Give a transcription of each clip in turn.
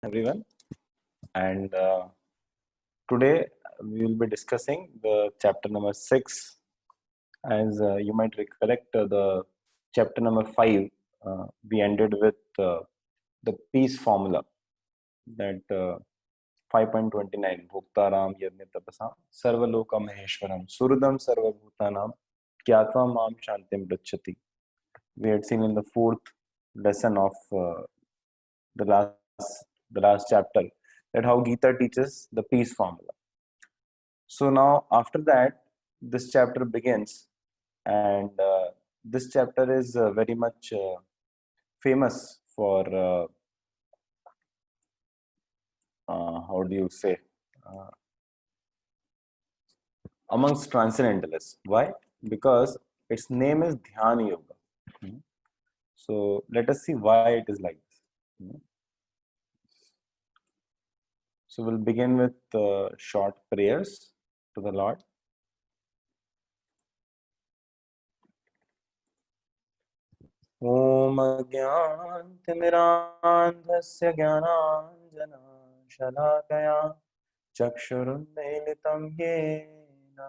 Everyone, and today we will be discussing the chapter number 6. As you might recollect, the chapter number 5 we ended with the peace formula, that 5.29 Bhuktaram Yadnya Tapasam Sarvaloka Maheshwaram Surudam Sarvabhutanam Kyatva Mam Shantim Pritchati. We had seen in the fourth lesson of the last chapter that how Gita teaches the peace formula. So now after that, this chapter begins, and this chapter is very much famous for how do you say, amongst transcendentalists. Why? Because its name is Dhyana Yoga. So let us see why it is like this. So we'll begin with short prayers to the Lord. ॐ अज्ञानतिमिरान्धस्य ज्ञानाञ्जनशलाकया चक्षुरुन्मीलितं येन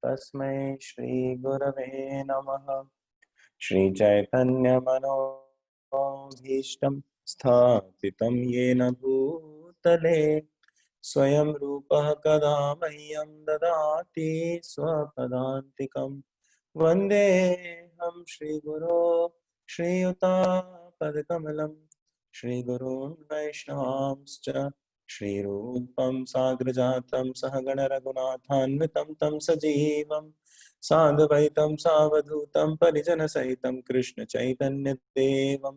तस्मै श्रीगुरवे नमः। श्रीचैतन्यमनोभीष्टं स्थापितं येन भूतले स्वयं रूपः कदा मह्यं ददाति स्वपदान्तिकं वन्देऽहं श्रीगुरो श्रीयुतापदकमलं श्रीगुरून् वैष्णवांश्च श्रीरूपं साग्रजातं सहगण रघुनाथान्वितं तं सजीवं साद्वैतं सावधूतं परिजनसहितं कृष्णचैतन्यदेवं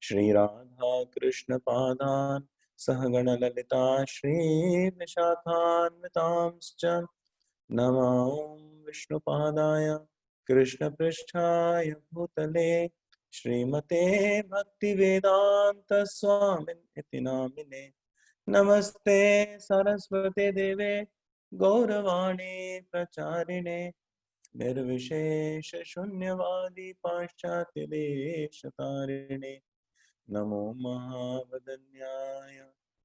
श्रीराधाकृष्णपादान् सहगण ललिता श्रीविशाखान्वितांश्च नमो विष्णुपादाय कृष्णपृष्ठाय भूतले श्रीमते भक्तिवेदान्त स्वामिनिति नामिने नमस्ते सरस्वती देवे गौरवाणी प्रचारिणे निर्विशेष शून्यवादी पाश्चात्य देशतारिणे नमो महावदन्याय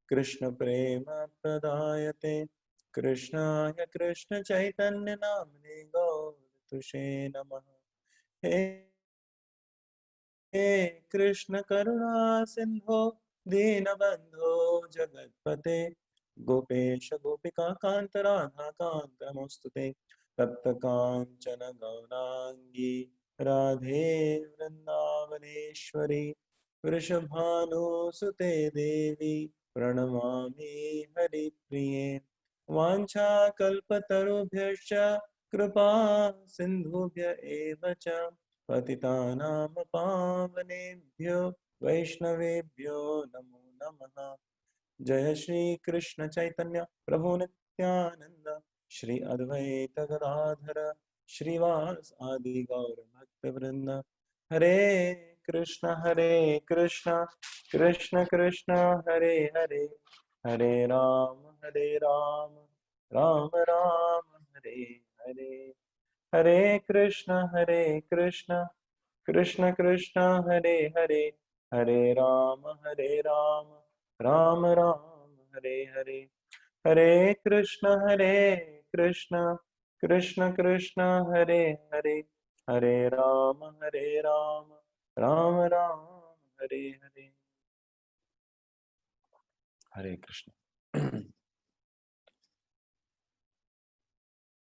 कृष्ण प्रेम प्रदायते कृष्णाय कृष्ण चैतन्य नामने गौरतुषे नमः। हे कृष्ण करुणा सिंधो दीनबंधो जगत्पते गोपेश गोपिका कांत राधा कांत नमोस्तुते तप्त कांचन गौरांगी राधे वृंदावनेश्वरी वृषभानुसुते देवी प्रणमामि हरिप्रिये वाञ्छाकल्पतरुभ्यश्च कृपा सिन्धुभ्य एव च पतितानां पावनेभ्यो वैष्णवेभ्यो नमो नमः। जय श्री कृष्ण चैतन्य प्रभु नित्यानंद श्री अद्वैत गदाधर श्रीवास आदि गौर भक्त वृंद। हरे कृष्ण कृष्ण कृष्ण हरे हरे हरे राम राम राम हरे हरे। हरे कृष्ण कृष्ण कृष्ण हरे हरे हरे राम राम राम हरे हरे। हरे कृष्ण कृष्ण कृष्ण हरे हरे हरे राम राम राम हरे हरे। हरे Krishna.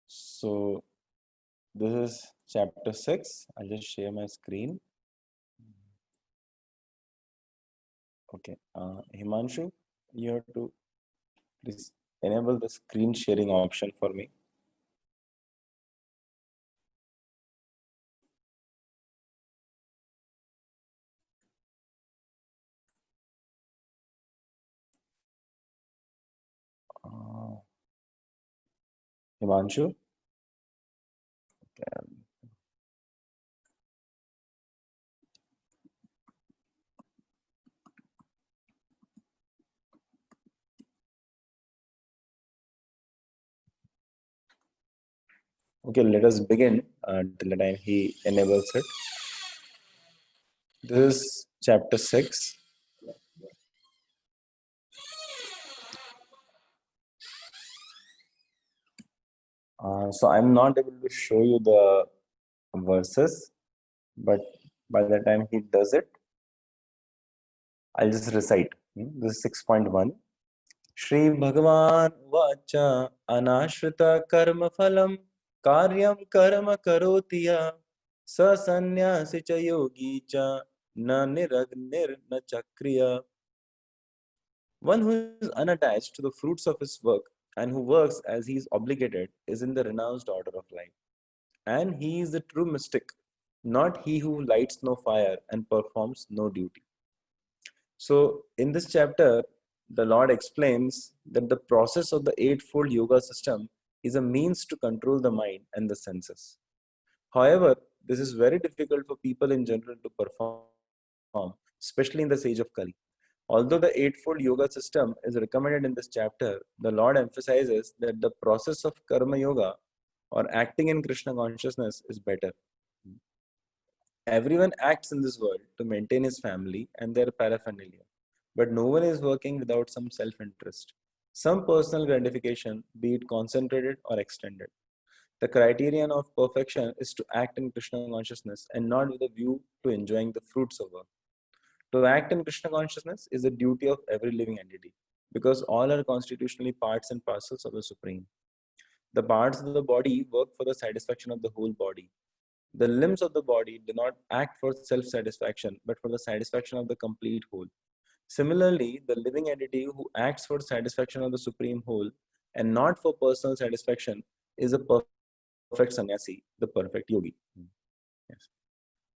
So this is chapter 6. I'll just share my screen. Okay, Himanshu, you have to please enable the screen sharing option for me. Himanshu? Okay. Okay, let us begin till the time he enables it. This is chapter 6. So I'm not able to show you the verses, but by the time he does it, I'll just recite. This is 6.1. Shri Bhagavan Vacha Anashrita Karma Phalam Karyam Karma Karotiya Sa Sanyasi Cha Yogi Cha Na Niragnir Na Chakriya. One who is unattached to the fruits of his work and who works as he is obligated is in the renounced order of life. And he is the true mystic, not he who lights no fire and performs no duty. So, in this chapter, the Lord explains that the process of the Eightfold Yoga system is a means to control the mind and the senses. However, this is very difficult for people in general to perform, especially in the age of Kali. Although the Eightfold Yoga system is recommended in this chapter, the Lord emphasizes that the process of Karma Yoga or acting in Krishna consciousness is better. Everyone acts in this world to maintain his family and their paraphernalia, but no one is working without some self interest, some personal gratification, be it concentrated or extended. The criterion of perfection is to act in Krishna consciousness and not with a view to enjoying the fruits of work. To act in Krishna consciousness is the duty of every living entity because all are constitutionally parts and parcels of the Supreme. The parts of the body work for the satisfaction of the whole body. The limbs of the body do not act for self satisfaction but for the satisfaction of the complete whole. Similarly, the living entity who acts for satisfaction of the Supreme Whole and not for personal satisfaction is a perfect sannyasi, the perfect yogi. Yes.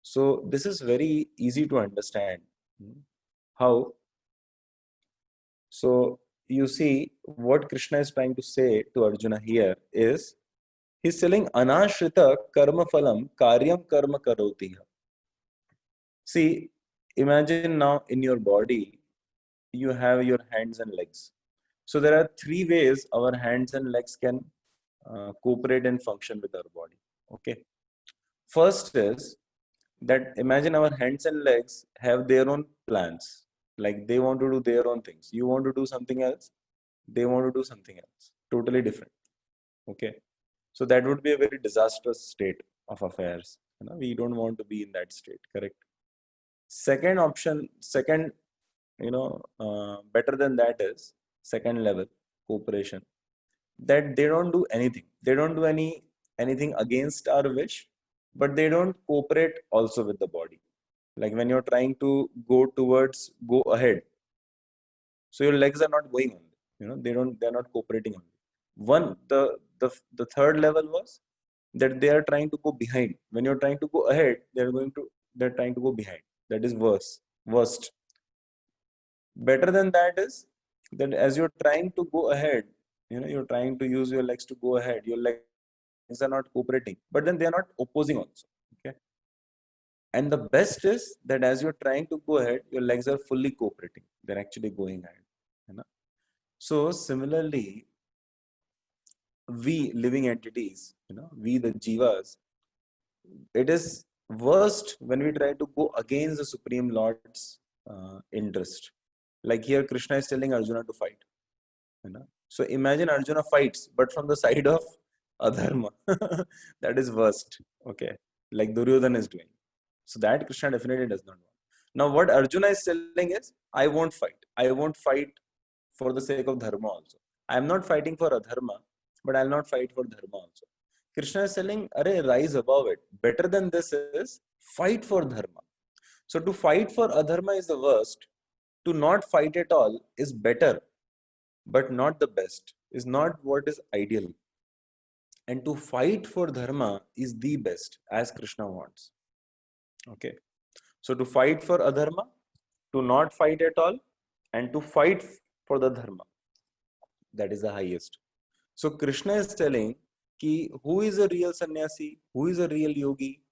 So, this is very easy to understand. How? So, you see, what Krishna is trying to say to Arjuna here is he's telling Anashrita karma phalam karyam karma karoti. See, imagine now in your body, you have your hands and legs. So there are three ways our hands and legs can cooperate and function with our body. Okay. First is that imagine our hands and legs have their own plans. Like they want to do their own things. You want to do something else, they want to do something else. Totally different. Okay. So that would be a very disastrous state of affairs. We don't want to be in that state, correct? Second option, second, better than that is second level cooperation, that they don't do anything. They don't do anything against our wish, but they don't cooperate also with the body. Like when you're trying to go ahead, so your legs are not going on. They're not cooperating on. One, the third level was that they are trying to go behind. When you're trying to go ahead, they're trying to go behind. That is worst. Better than that is that as you're trying to go ahead, you're trying to use your legs to go ahead, your legs are not cooperating, but then they are not opposing also. Okay. And the best is that as you're trying to go ahead, your legs are fully cooperating, they're actually going ahead. So similarly, we living entities, we the jivas, it is worst when we try to go against the Supreme Lord's interest. Like here Krishna is telling Arjuna to fight. So imagine Arjuna fights but from the side of adharma. That is worst. Okay. Like Duryodhana is doing. So that Krishna definitely does not want. Now what Arjuna is telling is, I won't fight. I won't fight for the sake of dharma also. I am not fighting for adharma, but I'll not fight for dharma also. Krishna is telling, Arey, rise above it. Better than this is fight for dharma. So to fight for adharma is the worst. To not fight at all is better, but not the best, is not what is ideal. And to fight for dharma is the best, as Krishna wants. Okay. So to fight for adharma, to not fight at all, and to fight for the dharma, that is the highest. So Krishna is telling ki who is a real sannyasi, who is a real yogi,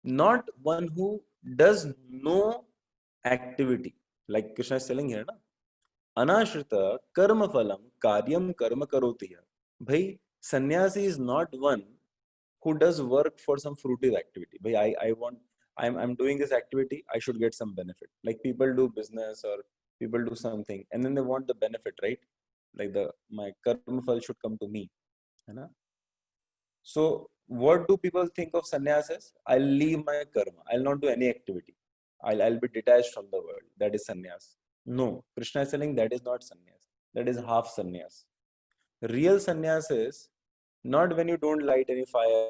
not one who does no activity. Like Krishna is telling here, na? Anashrita karma phalam karyam karma karotiya. Bhai, sannyasi is not one who does work for some fruitive activity. Bhai, I'm doing this activity, I should get some benefit. Like people do business or people do something and then they want the benefit, right? Like my karma phal should come to me. So what do people think of sannyas as? I'll leave my karma. I'll not do any activity. I'll be detached from the world. That is sannyas. No, Krishna is telling that is not sannyas. That is half sannyas. Real sannyas is not when you don't light any fire,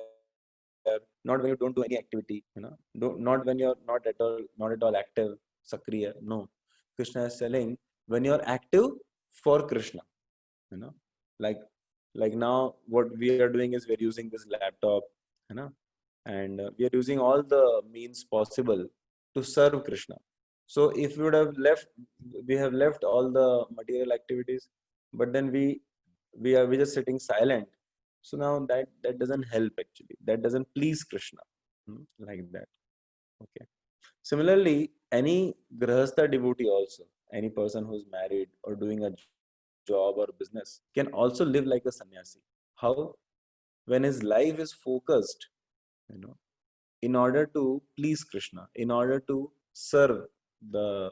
not when you don't do any activity, not when you're not at all active, sakriya. No, Krishna is telling when you're active for Krishna. You know, like like now what we are doing is we're using this laptop, you know, and we are using all the means possible to serve Krishna. So if we would have left, we have left all the material activities, but then we just sitting silent. So now that doesn't help actually. That doesn't please Krishna, like that. Okay. Similarly, any grahastha devotee also, any person who's married or doing a job or business can also live like a sannyasi. How? When his life is focused, you know, in order to please Krishna, in order to serve the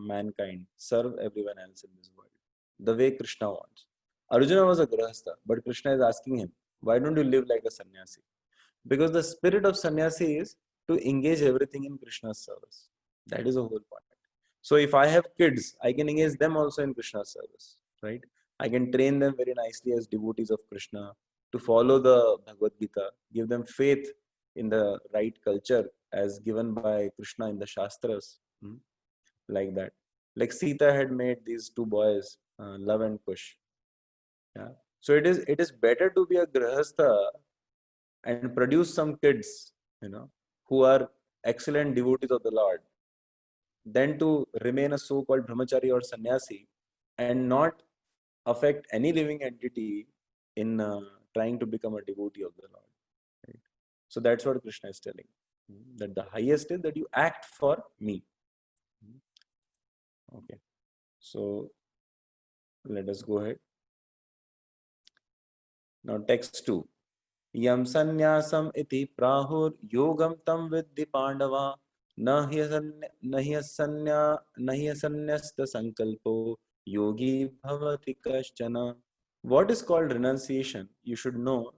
mankind, serve everyone else in this world, the way Krishna wants. Arjuna was a grahastha, but Krishna is asking him, why don't you live like a sannyasi? Because the spirit of sannyasi is to engage everything in Krishna's service. That is the whole point. So if I have kids, I can engage them also in Krishna's service, right? I can train them very nicely as devotees of Krishna to follow the Bhagavad Gita, give them faith in the right culture as given by Krishna in the Shastras, like that. Like Sita had made these two boys, Love and Kush. Yeah. So it is better to be a grahastha and produce some kids, who are excellent devotees of the Lord, than to remain a so-called brahmachari or sannyasi and not affect any living entity in trying to become a devotee of the Lord. Right? So that's what Krishna is telling. That the highest is that you act for me. Okay. So let us go ahead. Now text 2. Yam sannyasam iti prahur yogam tam viddhi pandava nahyasanyasta sankalpo yogi bhavati kaschana. What is called renunciation, you should know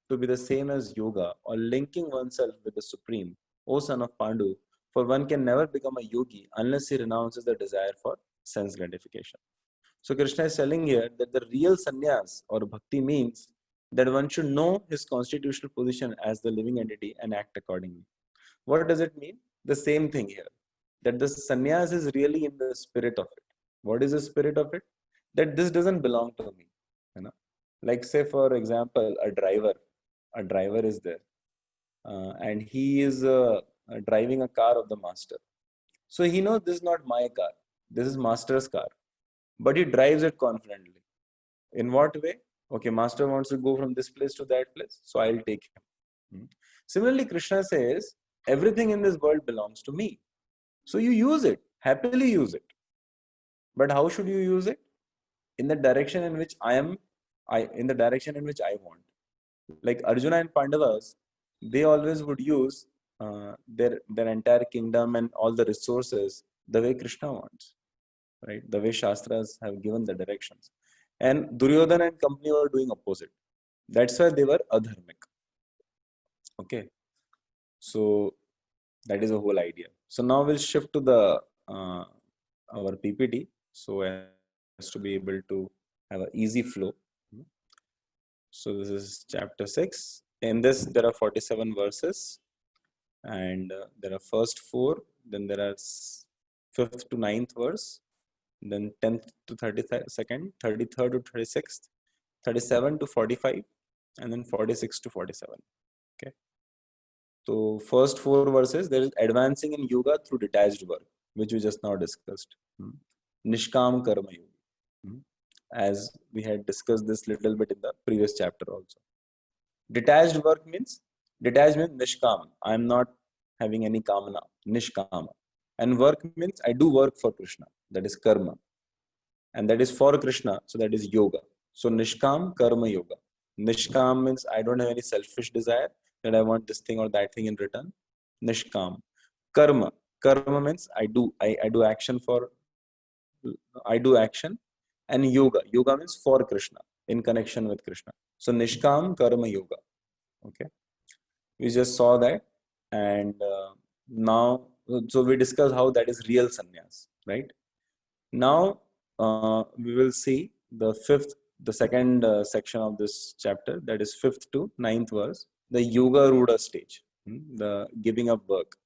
to be the same as yoga or linking oneself with the Supreme, O son of Pandu, for one can never become a yogi unless he renounces the desire for sense gratification. So Krishna is telling here that the real sannyas or bhakti means that one should know his constitutional position as the living entity and act accordingly. What does it mean? The same thing here. That the sannyas is really in the spirit of it. What is the spirit of it? That this doesn't belong to me. Like say for example, a driver is there, and he is driving a car of the master. So he knows this is not my car. This is master's car, but he drives it confidently. In what way? Okay, master wants to go from this place to that place, so I'll take him. Similarly, Krishna says, everything in this world belongs to me. So you use it, happily use it. But how should you use it? In the direction in which in the direction in which I want. Like Arjuna and Pandavas, they always would use their entire kingdom and all the resources the way Krishna wants, right? The way Shastras have given the directions. And Duryodhana and company were doing opposite. That's why they were adharmic. Okay, so that is the whole idea. So now we'll shift to the our PPT, so as to be able to have an easy flow. So this is chapter 6. In this there are 47 verses, and there are first 4, then there are 5th to 9th verse, then 10th to 32nd, 33rd to 36th, 37 to 45, and then 46 to 47. Okay. So first 4 verses, there is advancing in yoga through detached work, which we just now discussed. Nishkam karma yoga. As we had discussed this little bit in the previous chapter also. Detached work means nishkam. I am not having any kamana, nishkama. And work means I do work for Krishna, that is karma. And that is for Krishna, so that is yoga. So nishkam karma yoga. Nishkam means I don't have any selfish desire that I want this thing or that thing in return. Nishkam. Karma means I do action and yoga means for Krishna, in connection with Krishna. So nishkam karma yoga. Okay, we just saw that, and now, so we discussed how that is real sannyas, right? Now we will see the second section of this chapter, that is 5th to 9th verse, the Yoga Ruda stage, the giving up work.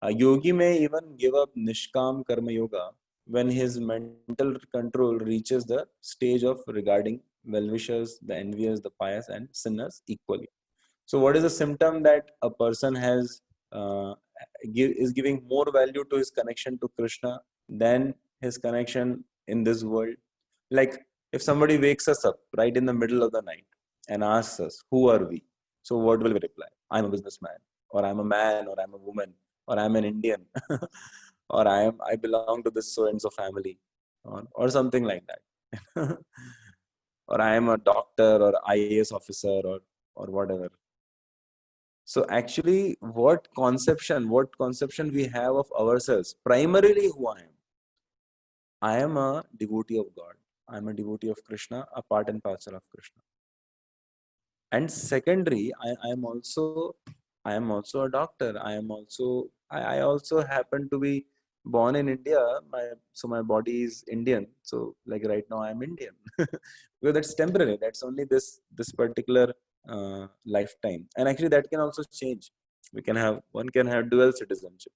A yogi may even give up Nishkam Karma Yoga when his mental control reaches the stage of regarding well-wishers, the envious, the pious, and sinners equally. So, what is the symptom that a person has is giving more value to his connection to Krishna than his connection in this world? Like, if somebody wakes us up right in the middle of the night and asks us, "Who are we?" So, what will we reply? I'm a businessman, or I'm a man, or I'm a woman, or I'm an Indian, or I belong to this so and so family, or something like that, or I am a doctor or IAS officer or whatever. So actually, what conception we have of ourselves? Primarily, who I am? I am a devotee of God. I am a devotee of Krishna, a part and parcel of Krishna. And secondary, I am also a doctor. I also happen to be born in India. My body is Indian. So like right now I am Indian. Because that's temporary. That's only this particular lifetime. And actually that can also change. One can have dual citizenship.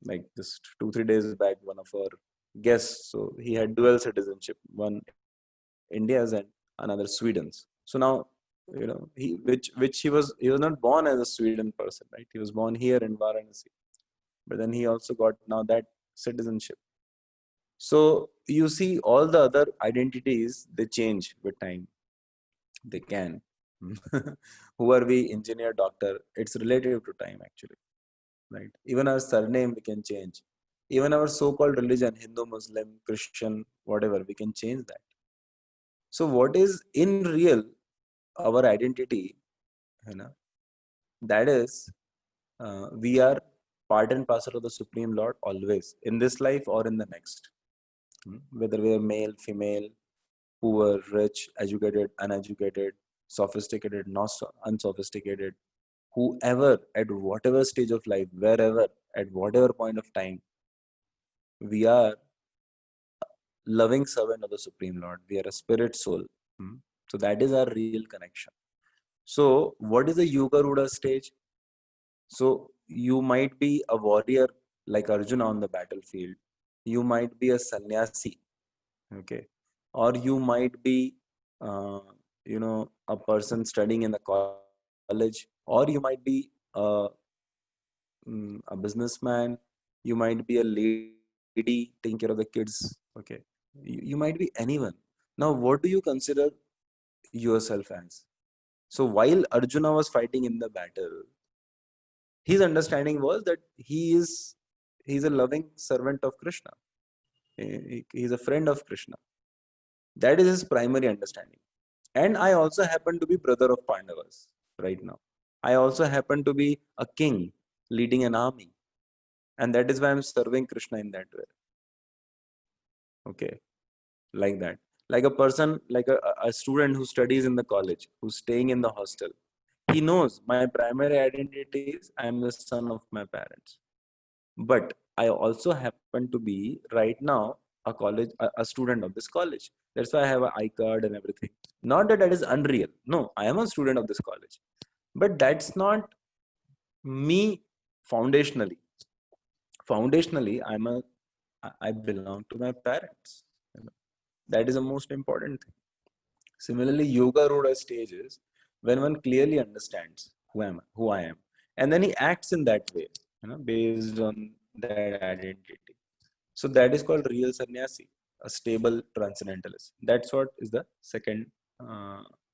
Like this 2-3 days back, one of our guests, so he had dual citizenship, one India's and another Sweden's. So now, which he was not born as a Sweden person, right? He was born here in Varanasi, but then he also got now that citizenship. So you see, all the other identities, they change with time. They can. Who are we? Engineer, doctor. It's relative to time, actually, right? Even our surname we can change. Even our so-called religion, Hindu, Muslim, Christian, whatever, we can change that. So what is in real our identity, that is, we are part and parcel of the Supreme Lord always, in this life or in the next. Whether we are male, female, poor, rich, educated, uneducated, sophisticated, not unsophisticated, whoever, at whatever stage of life, wherever, at whatever point of time, we are loving servant of the Supreme Lord. We are a spirit soul. So that is our real connection. So what is the Yoga Ruda stage? So you might be a warrior like Arjuna on the battlefield. You might be a sannyasi, okay, or you might be, a person studying in the college, or you might be a businessman. You might be a lady taking care of the kids. Okay, you might be anyone. Now, what do you consider yourself as? So while Arjuna was fighting in the battle, his understanding was that he's a loving servant of Krishna. He's a friend of Krishna. That is his primary understanding. And I also happen to be brother of Pandavas right now. I also happen to be a king leading an army. And that is why I'm serving Krishna in that way. Okay, like that. Like a person, like a student who studies in the college, who's staying in the hostel. He knows my primary identity is I am the son of my parents. But I also happen to be right now a student of this college. That's why I have an iCard and everything. Not that is unreal. No, I am a student of this college. But that's not me foundationally. Foundationally, I belong to my parents. That is the most important thing. Similarly, Yoga Ruda stages when one clearly understands who I am, and then he acts in that way, based on that identity. So that is called real sannyasi, a stable transcendentalist. That's what is the second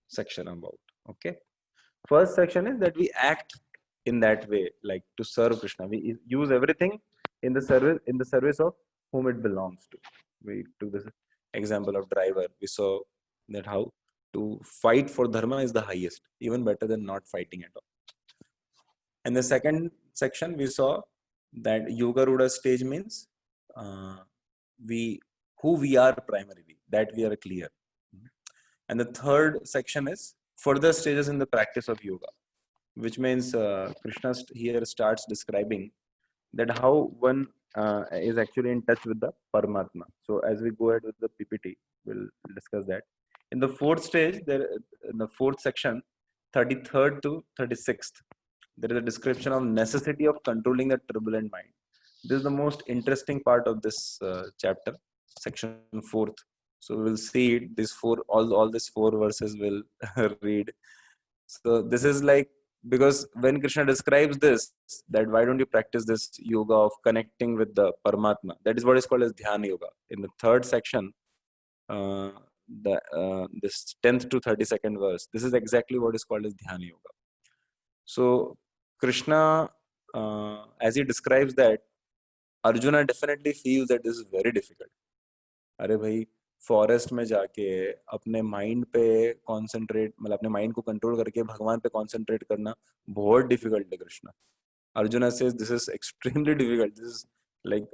section about. Okay. First section is that we act in that way, like to serve Krishna. We use everything in the service of whom it belongs to. We took this example of driver. We saw that how to fight for dharma is the highest, even better than not fighting at all. And the second section we saw that Yoga Ruda stage means who we are primarily, that we are clear. And the third section is further stages in the practice of yoga. which means Krishna here starts describing that how one is actually in touch with the Paramatma. So as we go ahead with the PPT, we'll discuss that. In the fourth stage, in the fourth section, 33rd to 36th, there is a description of necessity of controlling the turbulent mind. This is the most interesting part of this chapter, section fourth. So we'll see it. These four, all these four verses will read. So this is like, because when Krishna describes this, that why don't you practice this yoga of connecting with the Paramatma? That is what is called as Dhyana Yoga. In the third section, uh, this 10th to 32nd verse, this is exactly what is called as Dhyana Yoga. So Krishna, as he describes that, Arjuna definitely feels that this is very difficult. अरे भाई forest में जाके अपने mind पे concentrate, मतलब अपने mind को control करके भगवान पे कंसंट्रेट करना बहुत डिफिकल्ट है Krishna. Arjuna says this is extremely difficult. This is like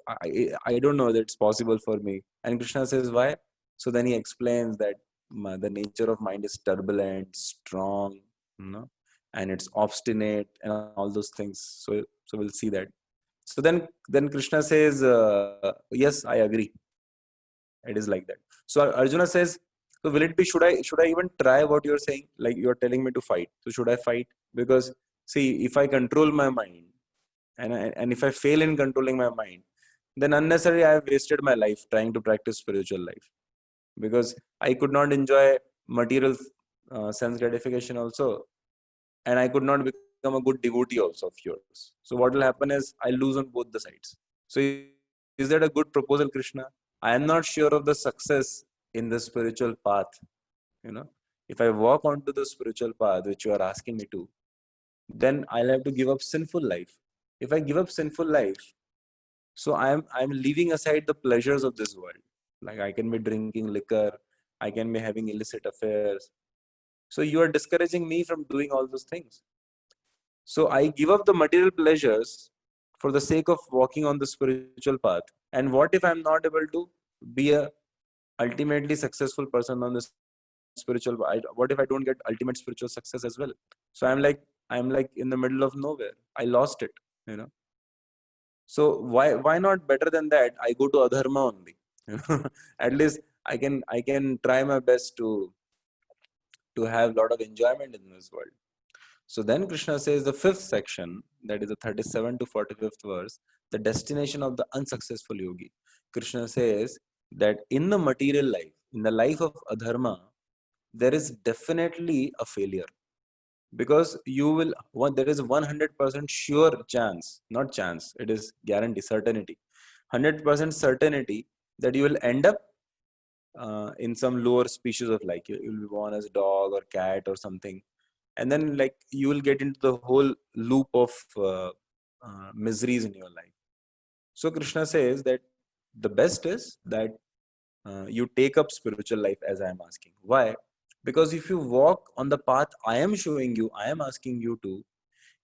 I don't know that it's possible for me. And Krishna says why? So then he explains that the nature of mind is turbulent, strong, you know, and it's obstinate and all those things. So we'll see that. So then Krishna says, yes, I agree. It is like that. So Arjuna says, so will it be, should I even try what you're saying? Like you're telling me to fight. So should I fight? Because see, if I control my mind, and if I fail in controlling my mind, then unnecessarily I have wasted my life trying to practice spiritual life, because I could not enjoy material sense gratification also, and I could not become a good devotee also of yours. So what will happen is I lose on both the sides. So is that a good proposal, Krishna? I am not sure of the success in the spiritual path. You know, if I walk onto the spiritual path which you are asking me to, then I'll have to give up sinful life. If I give up sinful life, so I'm leaving aside the pleasures of this world. Like I can be drinking liquor, I can be having illicit affairs. So you are discouraging me from doing all those things. So I give up the material pleasures for the sake of walking on the spiritual path. And what if I'm not able to be a ultimately successful person on the spiritual? What if I don't get ultimate spiritual success as well? So I'm like in the middle of nowhere. I lost it, you know. So why not better than that? I go to adharma only. At least I can try my best to have a lot of enjoyment in this world. So then Krishna says the fifth section, that is the 37 to 45th verse, the destination of the unsuccessful yogi. Krishna says that in the material life, in the life of adharma, there is definitely a failure, because there is 100% sure chance, not chance, it is guarantee, certainty, 100% certainty that you will end up in some lower species of, like you will be born as a dog or cat or something, and then like you will get into the whole loop of miseries in your life. So Krishna says that the best is that you take up spiritual life as I am asking. Why? Because if you walk on the path I am showing you, I am asking you to,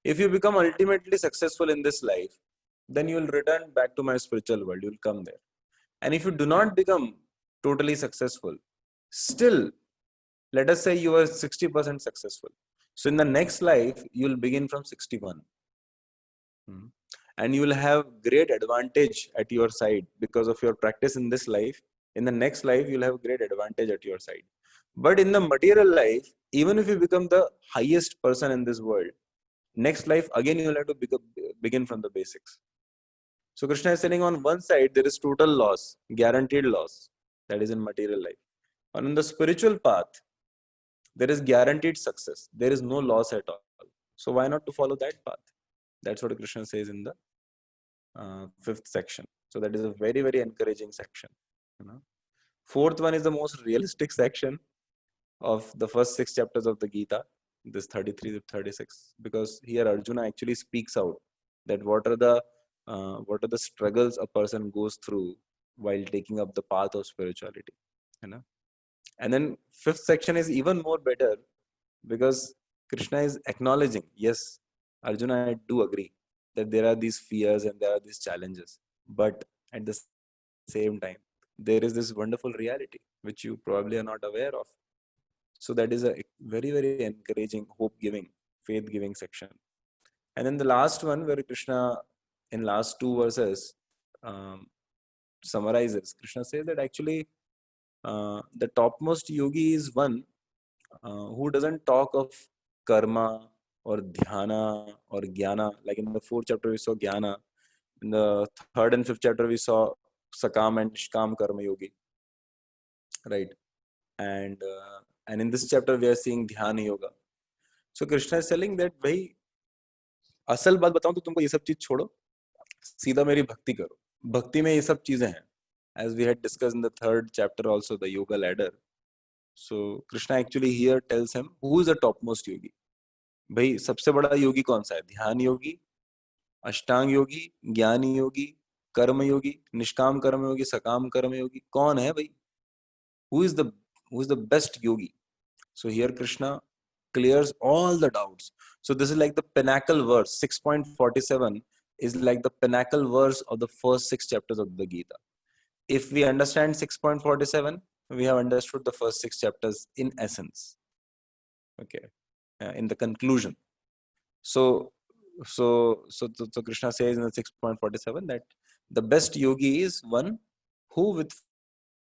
if you become ultimately successful in this life, then you will return back to my spiritual world. You will come there. And if you do not become totally successful, still, let us say you are 60% successful. So in the next life, you will begin from 61. And you will have great advantage at your side because of your practice in this life. In the next life, you'll have great advantage at your side. But in the material life, even if you become the highest person in this world, next life again you'll have to begin from the basics. So Krishna is saying on one side there is total loss, guaranteed loss, that is in material life. And in the spiritual path, there is guaranteed success. There is no loss at all. So why not to follow that path? That's what Krishna says in the fifth section. So that is a very, very encouraging section. You know? Fourth one is the most realistic section of the first 6 chapters of the Gita, this 33 to 36, because here Arjuna actually speaks out that what are the struggles a person goes through while taking up the path of spirituality. You know? And then fifth section is even more better, because Krishna is acknowledging, yes, Arjuna, I do agree that there are these fears and there are these challenges, but at the same time, there is this wonderful reality which you probably are not aware of. So that is a very, very encouraging, hope giving. faith-giving section. And then the last one, where Krishna, in last two verses, summarizes. Krishna says that actually the topmost yogi is one who doesn't talk of karma or dhyana or jnana. Like in the fourth chapter, we saw jnana. In the third and fifth chapter, we saw sakam and nishkam karma yogi, right? And in this chapter, we are seeing dhyana yoga. So Krishna is telling that, भाई असल बात बताऊं तो तुमको ये सब चीज छोड़ो, सीधा मेरी भक्ति करो. भक्ति में ये सब चीजें हैं. As we had discussed in the third chapter also, the yoga ladder. So Krishna actually here tells him who is the topmost yogi. भाई सबसे बड़ा योगी कौन सा है? ध्यान योगी, अष्टांग योगी, ज्ञान योगी, कर्म योगी, निष्काम कर्म योगी, सकाम कर्म योगी. कौन है भाई? Who is the best yogi? So here Krishna clears all the doubts. So this is like the pinnacle verse. 6.47 is like the pinnacle verse of the first 6 chapters of the Gita. If we understand 6.47, we have understood the first 6 chapters in essence. Okay, in the conclusion. So Krishna says in the 6.47 that the best yogi is one who, with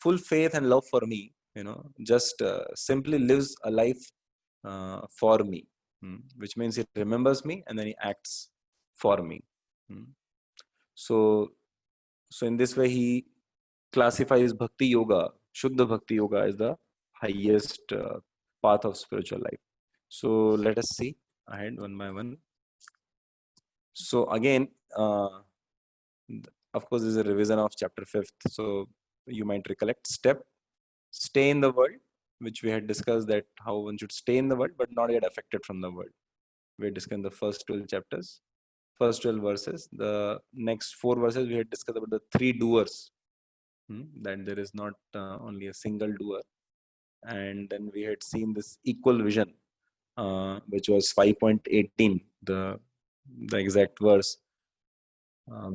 full faith and love for me, just simply lives a life for me, which means he remembers me and then he acts for me. So in this way he classifies bhakti yoga, Shuddha bhakti yoga, as the highest path of spiritual life. So let us see ahead one by one. So again, of course, this is a revision of chapter 5th. So you might recollect step, stay in the world, which we had discussed, that how one should stay in the world but not get affected from the world. We had discussed the first 12 chapters, first 12 verses. The next 4 verses we had discussed about the 3 doers, that there is not only a single doer. And then we had seen this equal vision, which was 5.18, the exact verse.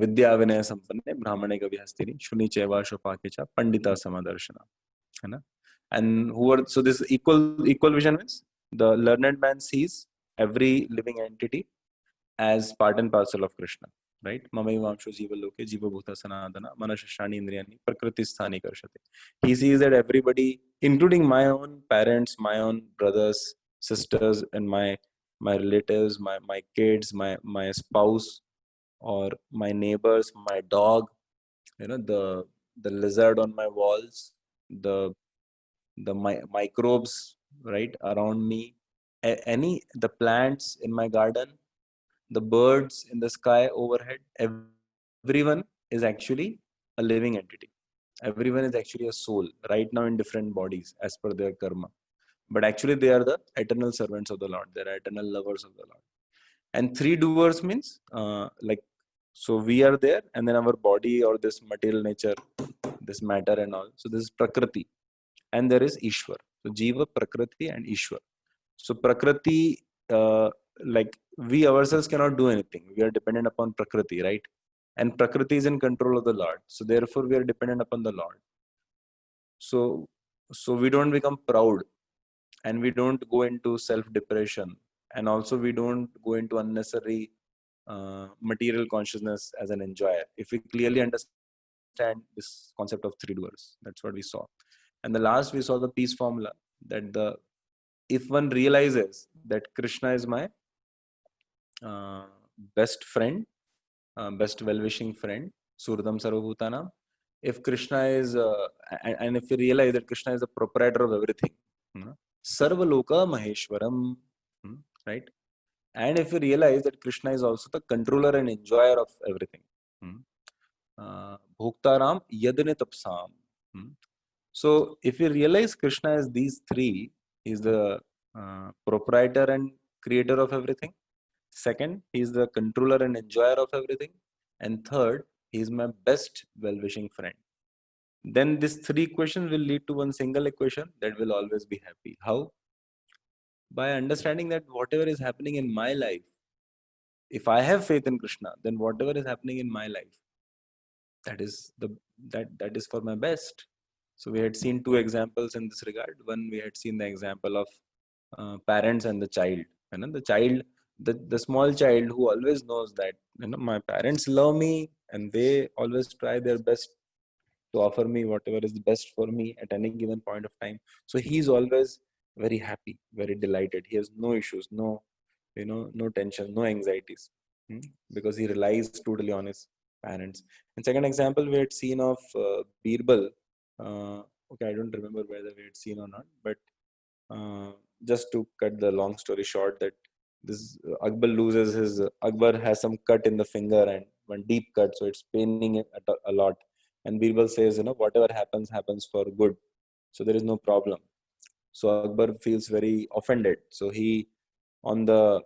विद्या विनय संपन्ने ब्राह्मणे गविहस्तिनि शुनि चैवा शोपाके च पंडिता समादर्शना, है ना? And who are, so this equal vision means the learned man sees every living entity as part and parcel of Krishna, right? Mamayivamshu jiva loke jiva bhuta sanadana manashashani indriyani prakriti sthani karshate. He sees that everybody, including my own parents, my own brothers, sisters, and my relatives, my kids, my spouse, or my neighbors, my dog, the lizard on my walls, the microbes right around me, the plants in my garden, the birds in the sky overhead, everyone is actually a living entity. Everyone is actually a soul right now in different bodies as per their karma. But actually they are the eternal servants of the Lord. They are eternal lovers of the Lord. And 3 doers means so we are there, and then our body or this material nature, this matter and all. So this is Prakriti. And there is Ishwar. So Jiva, Prakriti, and Ishwar. So Prakriti, like we ourselves cannot do anything. We are dependent upon Prakriti, right? And Prakriti is in control of the Lord. So therefore we are dependent upon the Lord. So we don't become proud, and we don't go into self-depression, and also we don't go into unnecessary material consciousness as an enjoyer. If we clearly understand this concept of 3 doers, that's what we saw. And the last we saw the peace formula, that if one realizes that Krishna is my best friend, best well-wishing friend, Surdam Sarvabhutanam, if Krishna is, and if we realize that Krishna is the proprietor of everything, Sarvaloka Maheshwaram, right? And if we realize that Krishna is also the controller and enjoyer of everything, Bhoktaram Yadane Tapsam. So if we realize Krishna is these 3, he is the proprietor and creator of everything. Second, he is the controller and enjoyer of everything. And third, he is my best well-wishing friend. Then these 3 equations will lead to one single equation that will always be happy. How? By understanding that whatever is happening in my life, if I have faith in Krishna, then whatever is happening in my life, that is for my best. So we had seen 2 examples in this regard. One, we had seen the example of parents and the child. The child, the small child who always knows that my parents love me and they always try their best to offer me whatever is the best for me at any given point of time. So he's always very happy, very delighted. He has no issues, no tension, no anxieties, because he relies totally on his parents. And second example we had seen of Birbal. Okay, I don't remember whether we had seen or not, but just to cut the long story short, that this Akbar has some cut in the finger and one deep cut, so it's paining it a lot. And Birbal says, whatever happens for good, so there is no problem. So Akbar feels very offended. So he, on the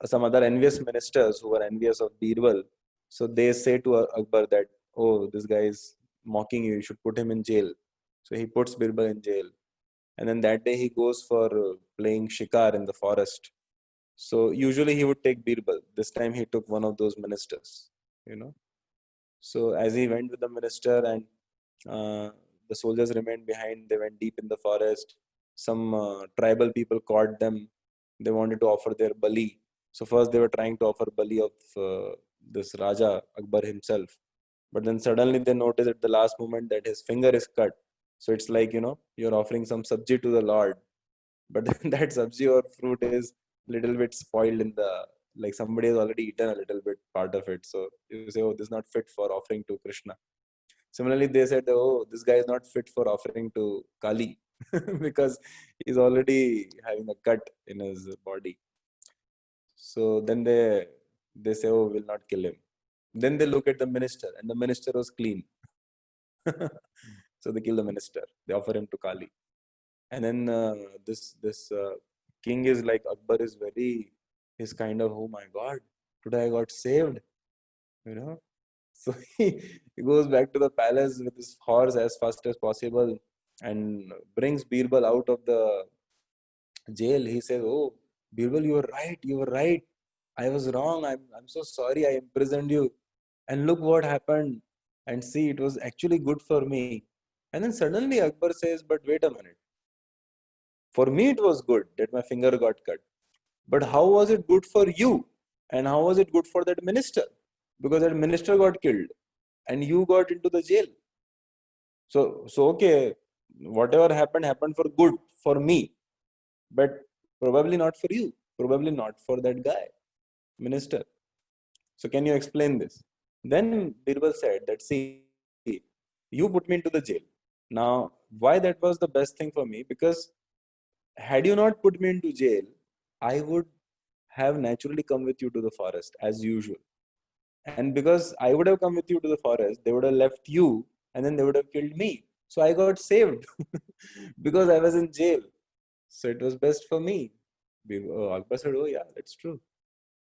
some other envious ministers who were envious of Birbal, so they say to Akbar that, oh, this guy is mocking you, you should put him in jail. So he puts Birbal in jail. And then that day he goes for playing shikar in the forest. So usually he would take Birbal. This time he took one of those ministers, you know. So as he went with the minister and uh, the soldiers remained behind, they went deep in the forest. Some tribal people caught them. They wanted to offer their bali. So first they were trying to offer bali of this Raja Akbar himself. But then suddenly they noticed at the last moment that his finger is cut. So it's like, you're offering some sabji to the Lord, but then that sabji or fruit is little bit spoiled like somebody has already eaten a little bit part of it. So you say, oh, this is not fit for offering to Krishna. Similarly, they said, oh, this guy is not fit for offering to Kali because he's already having a cut in his body. So then they say, oh, we'll not kill him. Then they look at the minister, and the minister was clean. So they kill the minister. They offer him to Kali. And then this king is like, Akbar is he's kind of, oh my God, today I got saved, you know. So he goes back to the palace with his horse as fast as possible and brings Birbal out of the jail. He says, oh, Birbal, you were right. I was wrong. I'm so sorry I imprisoned you. And look what happened. And see, it was actually good for me. And then suddenly Akbar says, but wait a minute. For me, it was good that my finger got cut. But how was it good for you? And how was it good for that minister? Because that minister got killed and you got into the jail. So okay, whatever happened for good for me, but probably not for you, probably not for that guy, minister. So can you explain this? Then Birbal said that, see, you put me into the jail. Now, why that was the best thing for me? Because had you not put me into jail, I would have naturally come with you to the forest as usual. And because I would have come with you to the forest, they would have left you and then they would have killed me. So I got saved because I was in jail. So it was best for me. Akbar said, oh, yeah, that's true.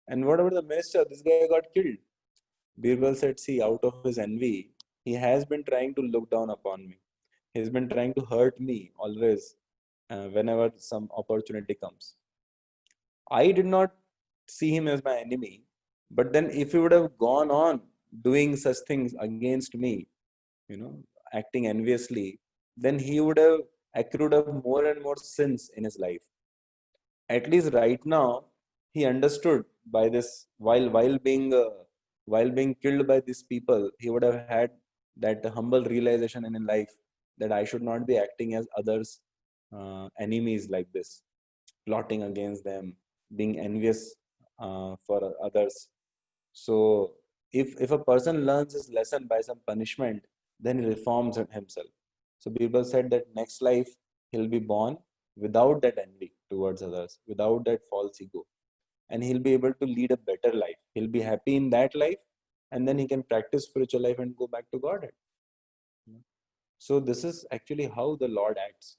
And what about the minister? This guy got killed. Birbal said, see, out of his envy, he has been trying to look down upon me. He's been trying to hurt me always whenever some opportunity comes. I did not see him as my enemy. But then if he would have gone on doing such things against me, you know, acting enviously, then he would have accrued up more and more sins in his life. At least right now, he understood by this while being killed by these people, he would have had that humble realization in his life that I should not be acting as others' enemies like this, plotting against them, being envious for others. So if a person learns his lesson by some punishment, then he reforms himself. So Birbal said that next life he'll be born without that envy towards others, without that false ego, and he'll be able to lead a better life. He'll be happy in that life, and then he can practice spiritual life and go back to Godhead. So this is actually how the Lord acts.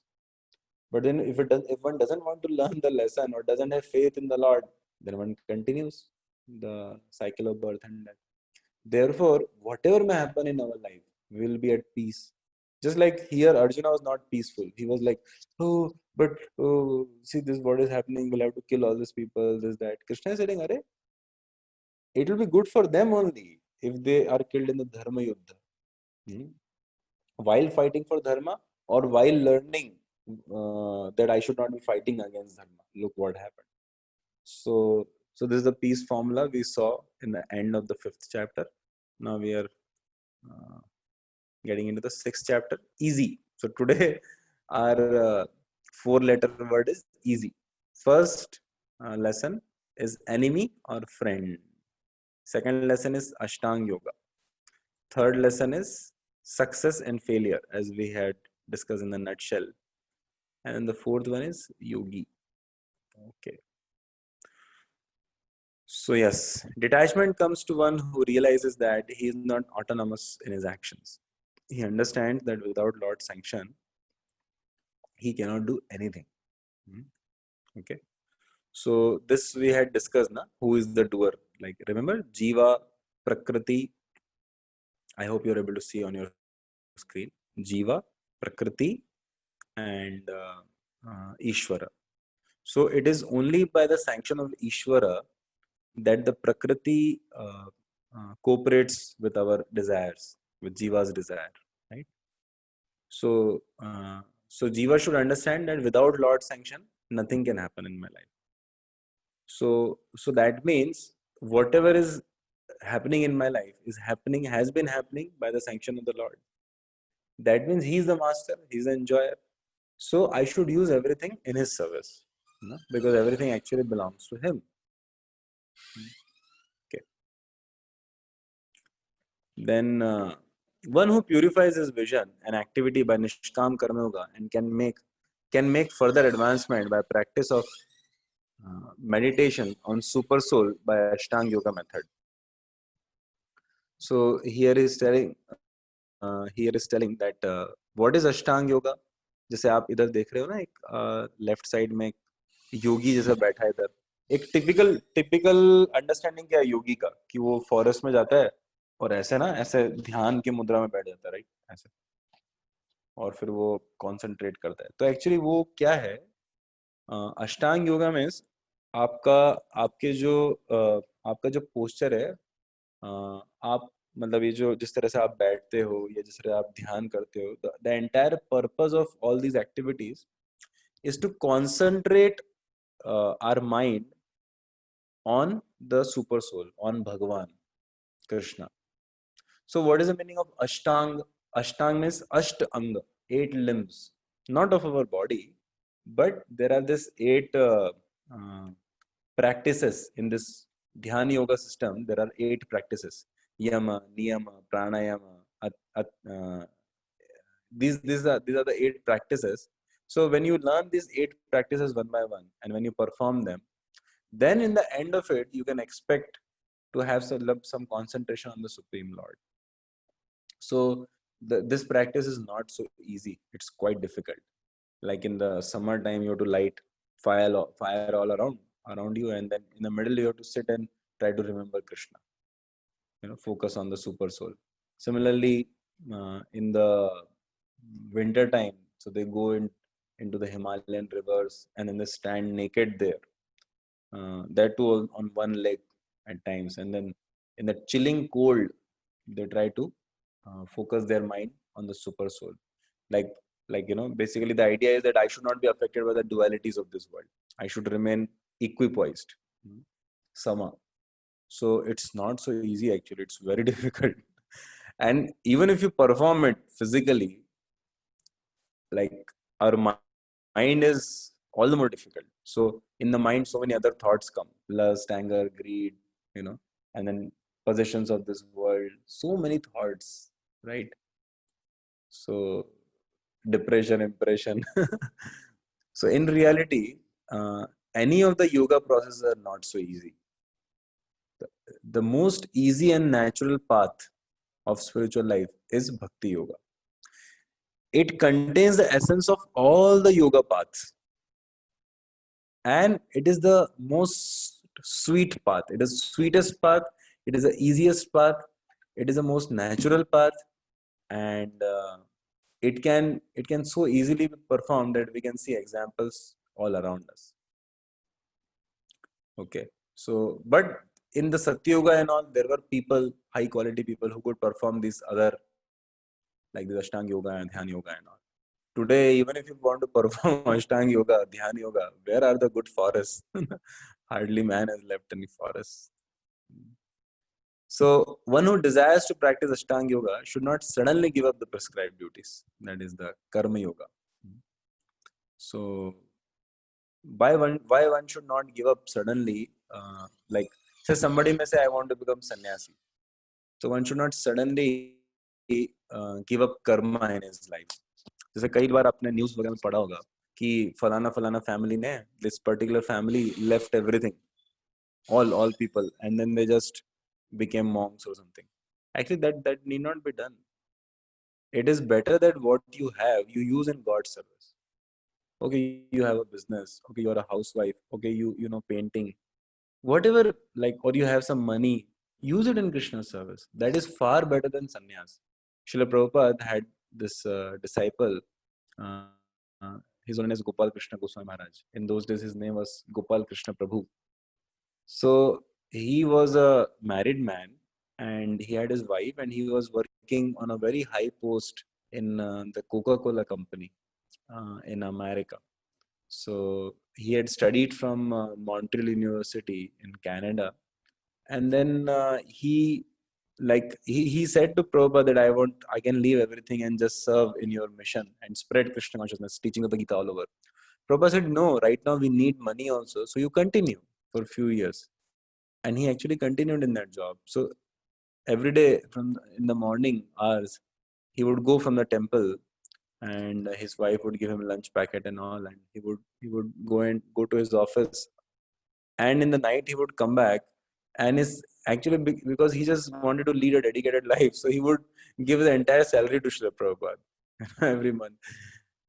But then if one doesn't want to learn the lesson or doesn't have faith in the Lord, then one continues the cycle of birth and death. Therefore, whatever may happen in our life, we will be at peace. Just like here, Arjuna was not peaceful. He was like, oh, but oh, see this, what is happening? We'll have to kill all these people, this, that. Krishna is saying, Arey, it will be good for them only if they are killed in the Dharma Yuddha. Hmm? While fighting for Dharma or while learning that I should not be fighting against Dharma. Look what happened. So this is the peace formula we saw in the end of the 5th chapter. Now we are getting into the 6th chapter. Easy. So today our 4-letter word is easy. First lesson is enemy or friend. Second lesson is Ashtanga Yoga. Third lesson is success and failure, as we had discussed in the nutshell. And the fourth one is yogi. Okay. So yes, detachment comes to one who realizes that he is not autonomous in his actions. He understands that without Lord's sanction, he cannot do anything. Okay. So this we had discussed, na? Who is the doer? Like remember, Jiva, Prakriti. I hope you're able to see on your screen. Jiva, Prakriti, and Ishvara. So it is only by the sanction of Ishvara that the Prakriti cooperates with our desires, with Jiva's desire, right? So, so Jiva should understand that without Lord's sanction, nothing can happen in my life. So that means whatever is happening in my life has been happening by the sanction of the Lord. That means He is the master, He is the enjoyer. So I should use everything in His service, because everything actually belongs to Him. Okay. Then one who purifies his vision and activity by Nishkam Karma Yoga and can make further advancement by practice of meditation on super soul by Ashtanga Yoga method. So here is telling that what is Ashtanga Yoga. जैसे आप इधर देख रहे हो ना, एक left side में योगी जैसा बैठा है इधर. एक टिपिकल अंडरस्टैंडिंग क्या है योगी का, कि वो फॉरेस्ट में जाता है और ऐसे ना ऐसे ध्यान की मुद्रा में बैठ जाता है, राइट, ऐसे, और फिर वो कंसंट्रेट करता है. तो एक्चुअली वो क्या है, अष्टांग योगा में आपका आपका जो पोस्चर है, आप मतलब ये जो जिस तरह से आप बैठते हो या जिस तरह आप ध्यान करते हो, the entire purpose of all these activities is to concentrate our mind on the super soul, on Bhagavan, Krishna. So what is the meaning of Ashtang? Ashtang means Ashtang, 8 limbs, not of our body, but there are this 8 practices in this Dhyana Yoga system. There are 8 practices: Yama, Niyama, Pranayama. These are the 8 practices. So when you learn these 8 practices one by one, and when you perform them, then in the end of it, you can expect to have some concentration on the Supreme Lord. So this practice is not so easy. It's quite difficult. Like in the summertime, you have to light fire all around you, and then in the middle, you have to sit and try to remember Krishna. Focus on the super soul. Similarly, in the winter time, so they go into the Himalayan rivers and then they stand naked there. That too on one leg at times, and then in the chilling cold they try to focus their mind on the super soul. Like basically the idea is that I should not be affected by the dualities of this world. I should remain equipoised, sama. So it's not so easy, actually. It's very difficult. And even if you perform it physically, like, our mind is all the more difficult. So in the mind, so many other thoughts come: lust, anger, greed, and then possessions of this world. So many thoughts, right? So depression, impression. So in reality, any of the yoga processes are not so easy. The most easy and natural path of spiritual life is Bhakti Yoga. It contains the essence of all the yoga paths. And it is the most sweet path. It is the sweetest path. It is the easiest path. It is the most natural path. And it can so easily be performed that we can see examples all around us. Okay. So, but in the Satya Yoga and all, there were people, high quality people, who could perform these other, like the Ashtanga Yoga and Dhyana Yoga and all. Today, even if you want to perform Ashtanga Yoga, Dhyana Yoga, where are the good forests? Hardly man has left any forest. So one who desires to practice Ashtanga Yoga should not suddenly give up the prescribed duties. That is the Karma Yoga. So why one should not give up suddenly? Like say somebody may say I want to become sannyasi. So one should not suddenly give up karma in his life. जैसे कई बार आपने news वगैरह में पढ़ा होगा कि फलाना फलाना फैमिली ने this particular family left everything, all people, and then they just became monks or something. Actually, that need not be done. It is better that what you have you use in God's service. Okay, you have a business. Okay, you're a housewife. Okay, you know painting, whatever, like, or you have some money. Use it in Krishna's service. That is far better than sannyas. Srila Prabhupada had this disciple. Uh, his name is Gopal Krishna Goswami Maharaj. In those days, his name was Gopal Krishna Prabhu. So he was a married man, and he had his wife, and he was working on a very high post in the Coca-Cola company in America. So he had studied from Montreal University in Canada, and then he said to Prabhupada that I can leave everything and just serve in your mission and spread Krishna consciousness, teaching of the Gita all over. Prabhupada said, no, right now we need money also, so you continue for a few years. And he actually continued in that job. So every day in the morning hours, he would go from the temple, and his wife would give him lunch packet and all, and he would go to his office, and in the night he would come back, and is actually because he just wanted to lead a dedicated life, so he would give the entire salary to Srila Prabhupada every month.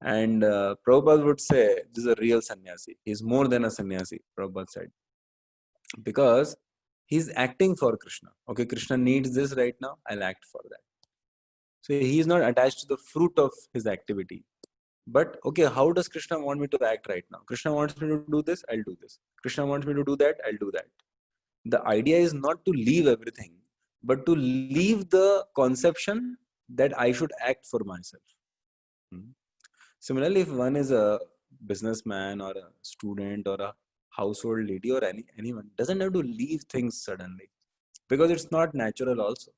And Prabhupada would say, this is a real sannyasi. He's more than a sannyasi, Prabhupada said, because he's acting for Krishna. Okay, Krishna needs this right now, I'll act for that. So he is not attached to the fruit of his activity. But okay, how does Krishna want me to act right now? Krishna wants me to do this, I'll do this. Krishna wants me to do that, I'll do that. The idea is not to leave everything, but to leave the conception that I should act for myself. Similarly, if one is a businessman or a student or a household lady or anyone, doesn't have to leave things suddenly, because it's not natural also.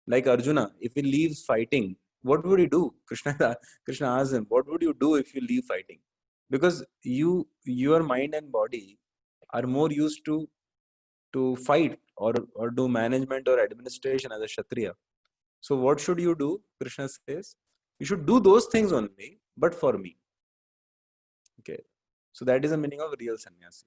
Like Arjuna, if he leaves fighting, what would he do? Krishna asked him, what would you do if you leave fighting? Because your mind and body are more used to fight or do management or administration as a Kshatriya. So what should you do? Krishna says, you should do those things only, but for me. Okay. So that is the meaning of real sannyasi.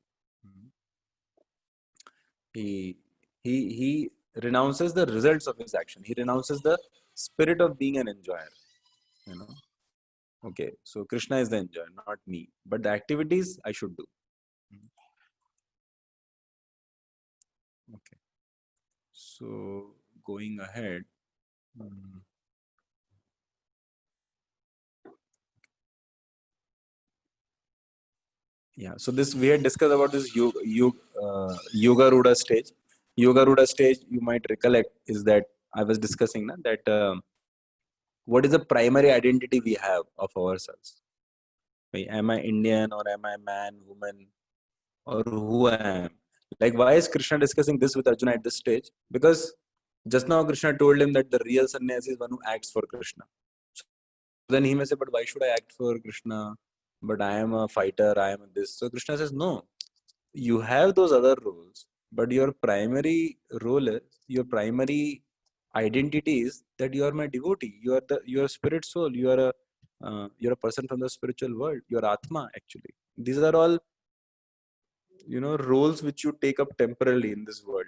He renounces the results of his action. He renounces the spirit of being an enjoyer. You know. Okay. So Krishna is the enjoyer, not me. But the activities I should do. Okay. So going ahead. Yeah, so this we had discussed about this Yoga Ruda stage. Yoga Ruda stage, you might recollect, is that I was discussing that what is the primary identity we have of ourselves? Am I Indian, or am I man, woman, or who I am? Like, why is Krishna discussing this with Arjuna at this stage? Because just now Krishna told him that the real sannyasi is one who acts for Krishna. So then he may say, but why should I act for Krishna? But I am a fighter, I am this. So Krishna says, no, you have those other roles, but your primary role is, your primary identity is that you are my devotee. You are spirit soul. You're a person from the spiritual world. You're Atma, actually. These are all, roles which you take up temporarily in this world.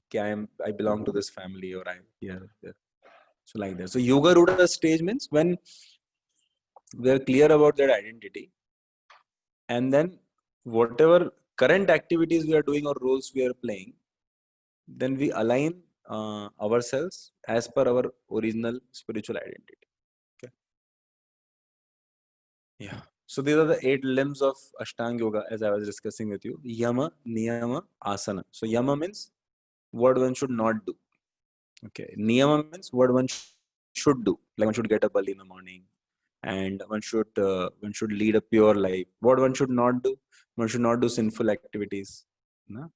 Okay, I belong to this family, or I'm here. So like that. So Yoga Ruda stage means when we are clear about that identity, and then whatever current activities we are doing or roles we are playing, then we align ourselves as per our original spiritual identity. Okay. Yeah. So these are the 8 limbs of Ashtanga Yoga, as I was discussing with you. Yama, Niyama, Asana. So Yama means what one should not do. Okay. Niyama means what one should do. Like one should get up early in the morning, and one should lead a pure life. What one should not do? One should not do sinful activities. No?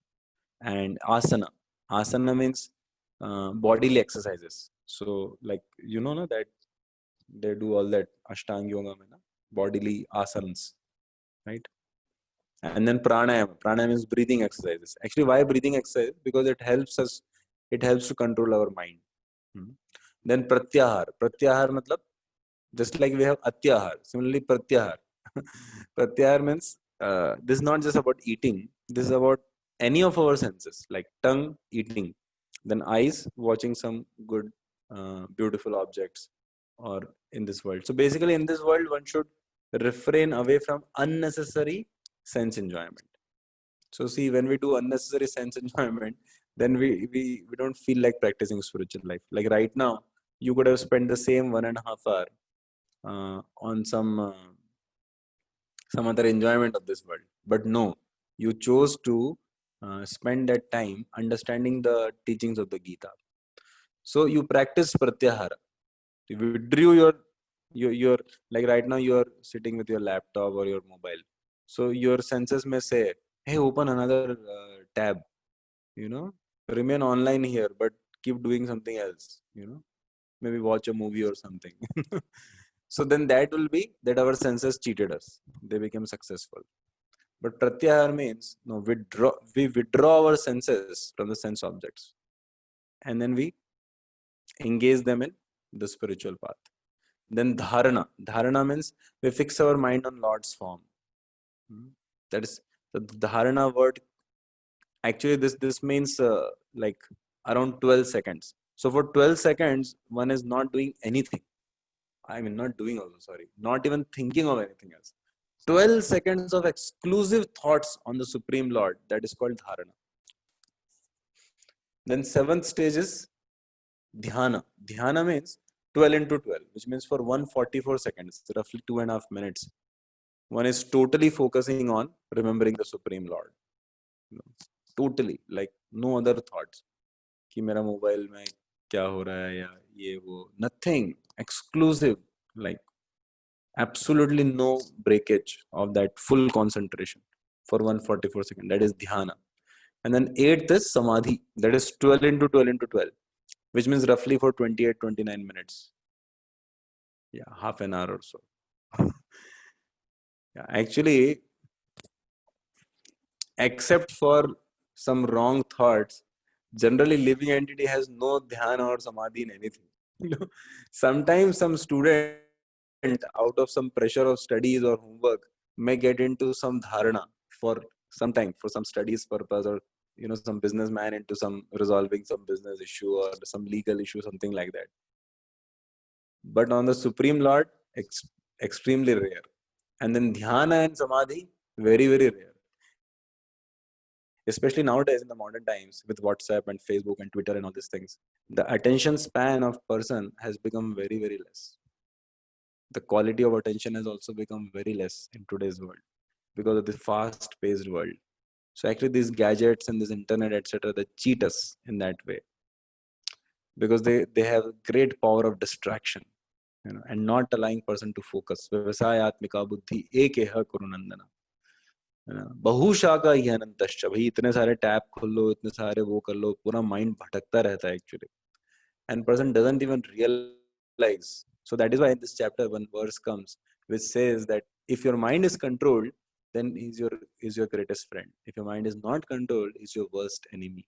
And asana means bodily exercises. So like no, that they do all that ashtanga yoga mein, bodily asanas, right? And then pranayama is breathing exercises. Actually, why breathing exercise? Because it helps to control our mind. Then pratyahar matlab, just like we have atyahar, similarly pratyahar. Pratyahar means this is not just about eating. This is about any of our senses, like tongue eating, then eyes watching some good, beautiful objects, or in this world. So basically, in this world, one should refrain away from unnecessary sense enjoyment. So see, when we do unnecessary sense enjoyment, then we don't feel like practicing spiritual life. Like right now, you could have spent the same 1.5 hour on some other enjoyment of this world, but no, you chose to spend that time understanding the teachings of the Gita. So you practice pratyahara. You withdrew your like right now you are sitting with your laptop or your mobile. So your senses may say, "Hey, open another tab. Remain online here, but keep doing something else. Maybe watch a movie or something." So then that will be that our senses cheated us. They became successful. But pratyahar means no, we withdraw our senses from the sense objects, and then we engage them in the spiritual path. Then dharana means we fix our mind on Lord's form. That is the dharana word. Actually, this means like around 12 seconds. So for 12 seconds, one is not doing anything. I mean, not doing also, sorry, not even thinking of anything else. 12 seconds of exclusive thoughts on the Supreme Lord, that is called dharana. Then seventh stage is dhyana. Dhyana means 12 into 12, which means for 144 seconds, roughly 2.5 minutes, one is totally focusing on remembering the Supreme Lord. Totally, like no other thoughts. कि मेरा mobile में क्या हो रहा है या ये वो, nothing, exclusive, like absolutely no breakage of that full concentration for 144 seconds. That is dhyana. And then eighth is samadhi. That is 12 into 12 into 12, which means roughly for 28-29 minutes. Yeah, half an hour or so. Yeah, actually, except for some wrong thoughts, generally living entity has no dhyana or samadhi in anything. Sometimes some student, out of some pressure of studies or homework, may get into some dharana for some time, for some studies purpose, or some businessman into some resolving some business issue or some legal issue, something like that. But on the Supreme Lord, extremely rare. And then dhyana and samadhi, very, very rare. Especially nowadays in the modern times with WhatsApp and Facebook and Twitter and all these things, the attention span of person has become very, very less. The quality of attention has also become very less in today's world because of the fast-paced world. So actually these gadgets and this internet, etc., they cheat us in that way because they have great power of distraction, and not allowing person to focus. Vyavasayatmika buddhi ekeha kurunandana. बहुशाखा ही अनंतश्च. भाई इतने सारे tab खोल लो, इतने सारे वो कर लो, पूरा mind भटकता रहता है actually, and person doesn't even realize. So that is why in this chapter one verse comes which says that if your mind is controlled, then is your greatest friend. If your mind is not controlled, is your worst enemy.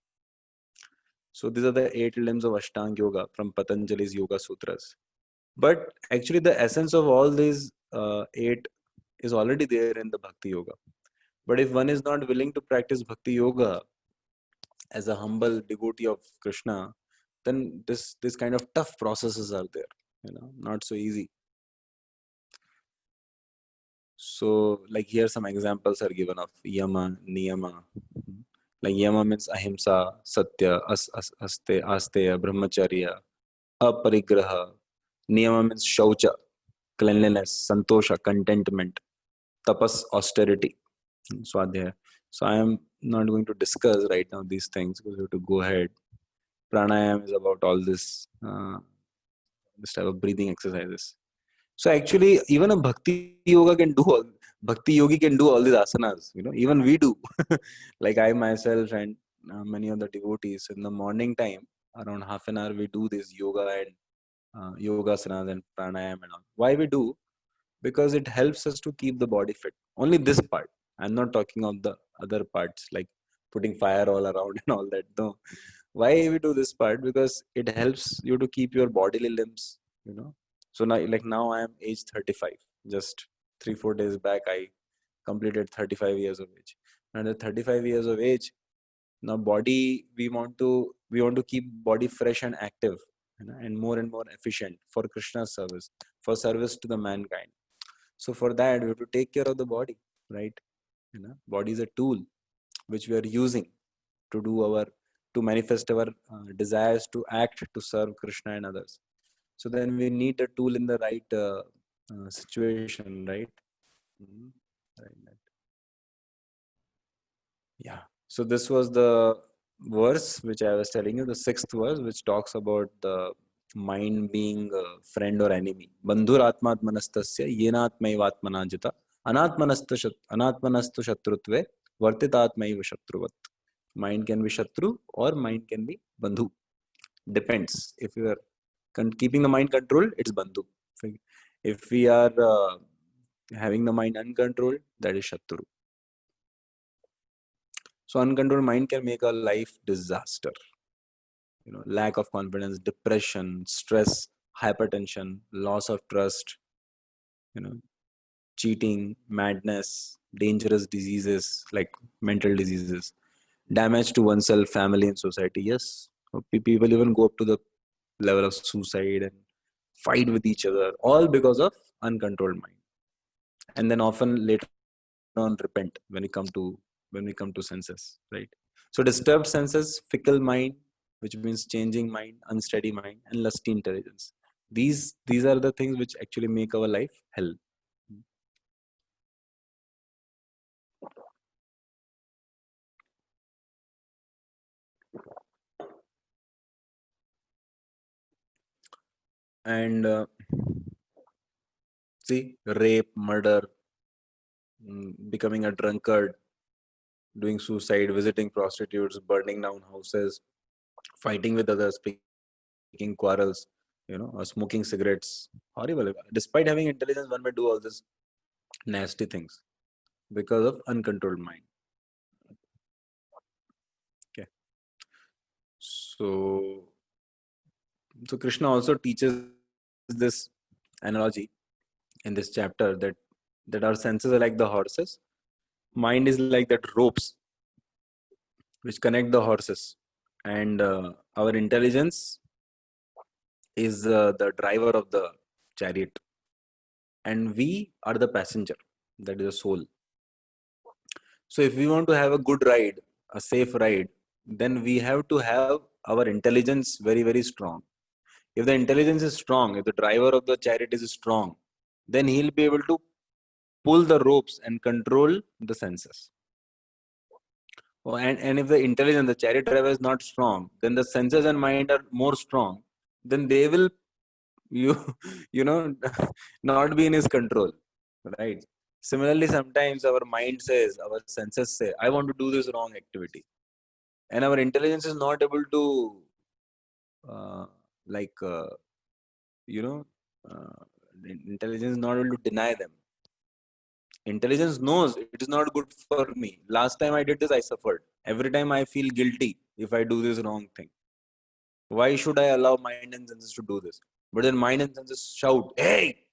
So these are the 8 limbs of Ashtanga Yoga from Patanjali's Yoga Sutras. But actually the essence of all these 8 is already there in the Bhakti Yoga. But if one is not willing to practice Bhakti Yoga as a humble devotee of Krishna, then this kind of tough processes are there, not so easy. So like here some examples are given of yama, niyama. Like yama means ahimsa, satya, asteya, brahmacharya, aparigraha. Niyama means shaucha, cleanliness, santosha, contentment, tapas, austerity, swadhyaya. So I am not going to discuss right now these things because we have to go ahead. Pranayama is about all this type of breathing exercises. So actually, even a bhakti yogi can do all these asanas. Even we do. Like I myself and many of the devotees in the morning time, around half an hour, we do this yoga and yoga asanas and pranayam and all. Why we do? Because it helps us to keep the body fit. Only this part. I'm not talking of the other parts like putting fire all around and all that. No. Why we do this part? Because it helps you to keep your bodily limbs. So now I am age 35. Just 3-4 days back I completed 35 years of age. And at 35 years of age, now body we want to keep body fresh and active, and more efficient for Krishna's service, for service to the mankind. So for that we have to take care of the body, right? Body is a tool which we are using to do our to manifest our desires, to act, to serve Krishna and others. So then we need a tool in the right situation, right? Mhm. Right. Yeah. So this was the verse which I was telling you, the sixth verse, which talks about the mind being a friend or enemy. Bandhur atmatmanastasya yenatmaivatmana jita anatmanastu shatrutve vartitatmaiva shatruvat. Mind can be shatru or mind can be bandhu. Depends. If you are keeping the mind controlled, it's bandhu. If we are having the mind uncontrolled, that is shatru. So uncontrolled mind can make a life disaster. Lack of confidence, depression, stress, hypertension, loss of trust, cheating, madness, dangerous diseases like mental diseases, damage to oneself, family, and society. Yes, people even go up to the level of suicide and fight with each other, all because of uncontrolled mind. And then often later on repent when we come to senses, right? So disturbed senses, fickle mind, which means changing mind, unsteady mind, and lusty intelligence. These are the things which actually make our life hell. And see, rape, murder, becoming a drunkard, doing suicide, visiting prostitutes, burning down houses, fighting with others, picking quarrels, smoking cigarettes. Horrible. Despite having intelligence, one may do all these nasty things because of uncontrolled mind. Okay. So Krishna also teaches this analogy in this chapter that our senses are like the horses. Mind is like that ropes which connect the horses, and our intelligence is the driver of the chariot, and we are the passenger, that is the soul. So if we want to have a good ride, a safe ride, then we have to have our intelligence very, very strong. If the intelligence is strong, if the driver of the chariot is strong, then he'll be able to pull the ropes and control the senses. Oh, and if the intelligence, the chariot driver is not strong, then the senses and mind are more strong, then they will you you know not be in his control, right? Similarly, sometimes our mind says, our senses say, I want to do this wrong activity, and our intelligence is not able to uh, like you know intelligence is not able to deny them. Intelligence knows it is not good for me. Last time I did this, I suffered. Every time I feel guilty if I do this wrong thing. Why should I allow mind and senses to do this? But then mind and senses shout, hey,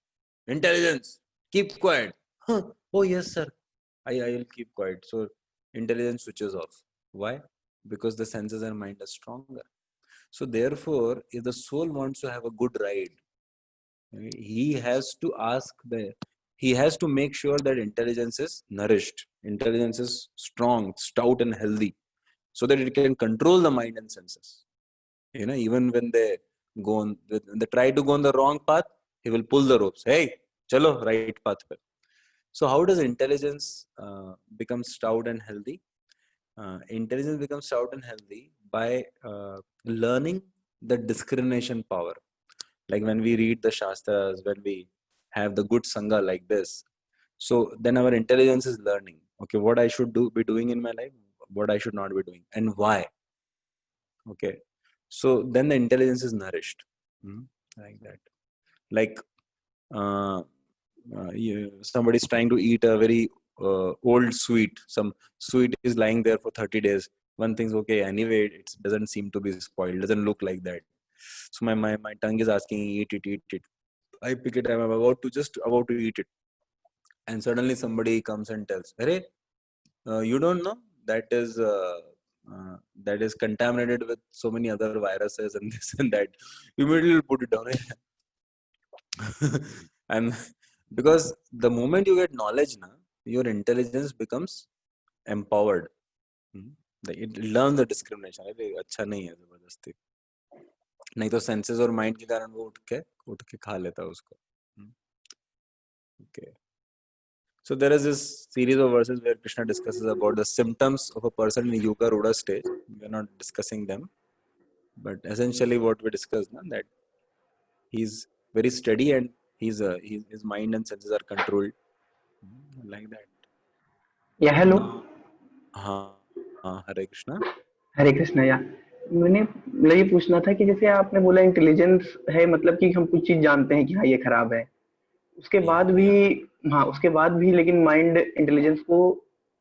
intelligence, keep quiet. Huh. Oh yes sir, I will keep quiet. So intelligence switches off. Why? Because the senses and mind are stronger. So therefore, if the soul wants to have a good ride, he has to he has to make sure that intelligence is nourished, intelligence is strong, stout, and healthy, so that it can control the mind and senses. Even when they when they try to go on the wrong path, he will pull the ropes. Hey, chalo, right path pe. So how does intelligence become stout and healthy? Intelligence becomes stout and healthy by learning the discrimination power. Like when we read the Shastras, when we have the good sangha like this, so then our intelligence is learning, okay, what I should be doing in my life, what I should not be doing, and why. Okay, so then the intelligence is nourished. Like that. Like somebody is trying to eat a very old sweet. Some sweet is lying there for 30 days. One thinks, okay, anyway, it doesn't seem to be spoiled, doesn't look like that. So my tongue is asking, eat it. I pick it, I'm about to eat it. And suddenly somebody comes and tells, "Hey, you don't know that is contaminated with so many other viruses and this and that." You immediately put it down. And because the moment you get knowledge, your intelligence becomes empowered. It learns the discrimination. अरे अच्छा नहीं है जबरदस्ती, नहीं तो senses और mind के कारण वो उठ के खा लेता है उसको. Okay. So there is this series of verses where Krishna discusses about the symptoms of a person in Yuga Ruda stage. We are not discussing them, but essentially what we discussed, that he's very steady and his mind and senses are controlled, like that. या hello. हाँ, हरे कृष्णा. हरे कृष्णा. या मैंने ये पूछना था कि जैसे आपने बोला इंटेलिजेंस है, मतलब कि हम कुछ चीज जानते हैं कि हाँ ये खराब है, उसके बाद भी हाँ उसके बाद भी लेकिन माइंड इंटेलिजेंस को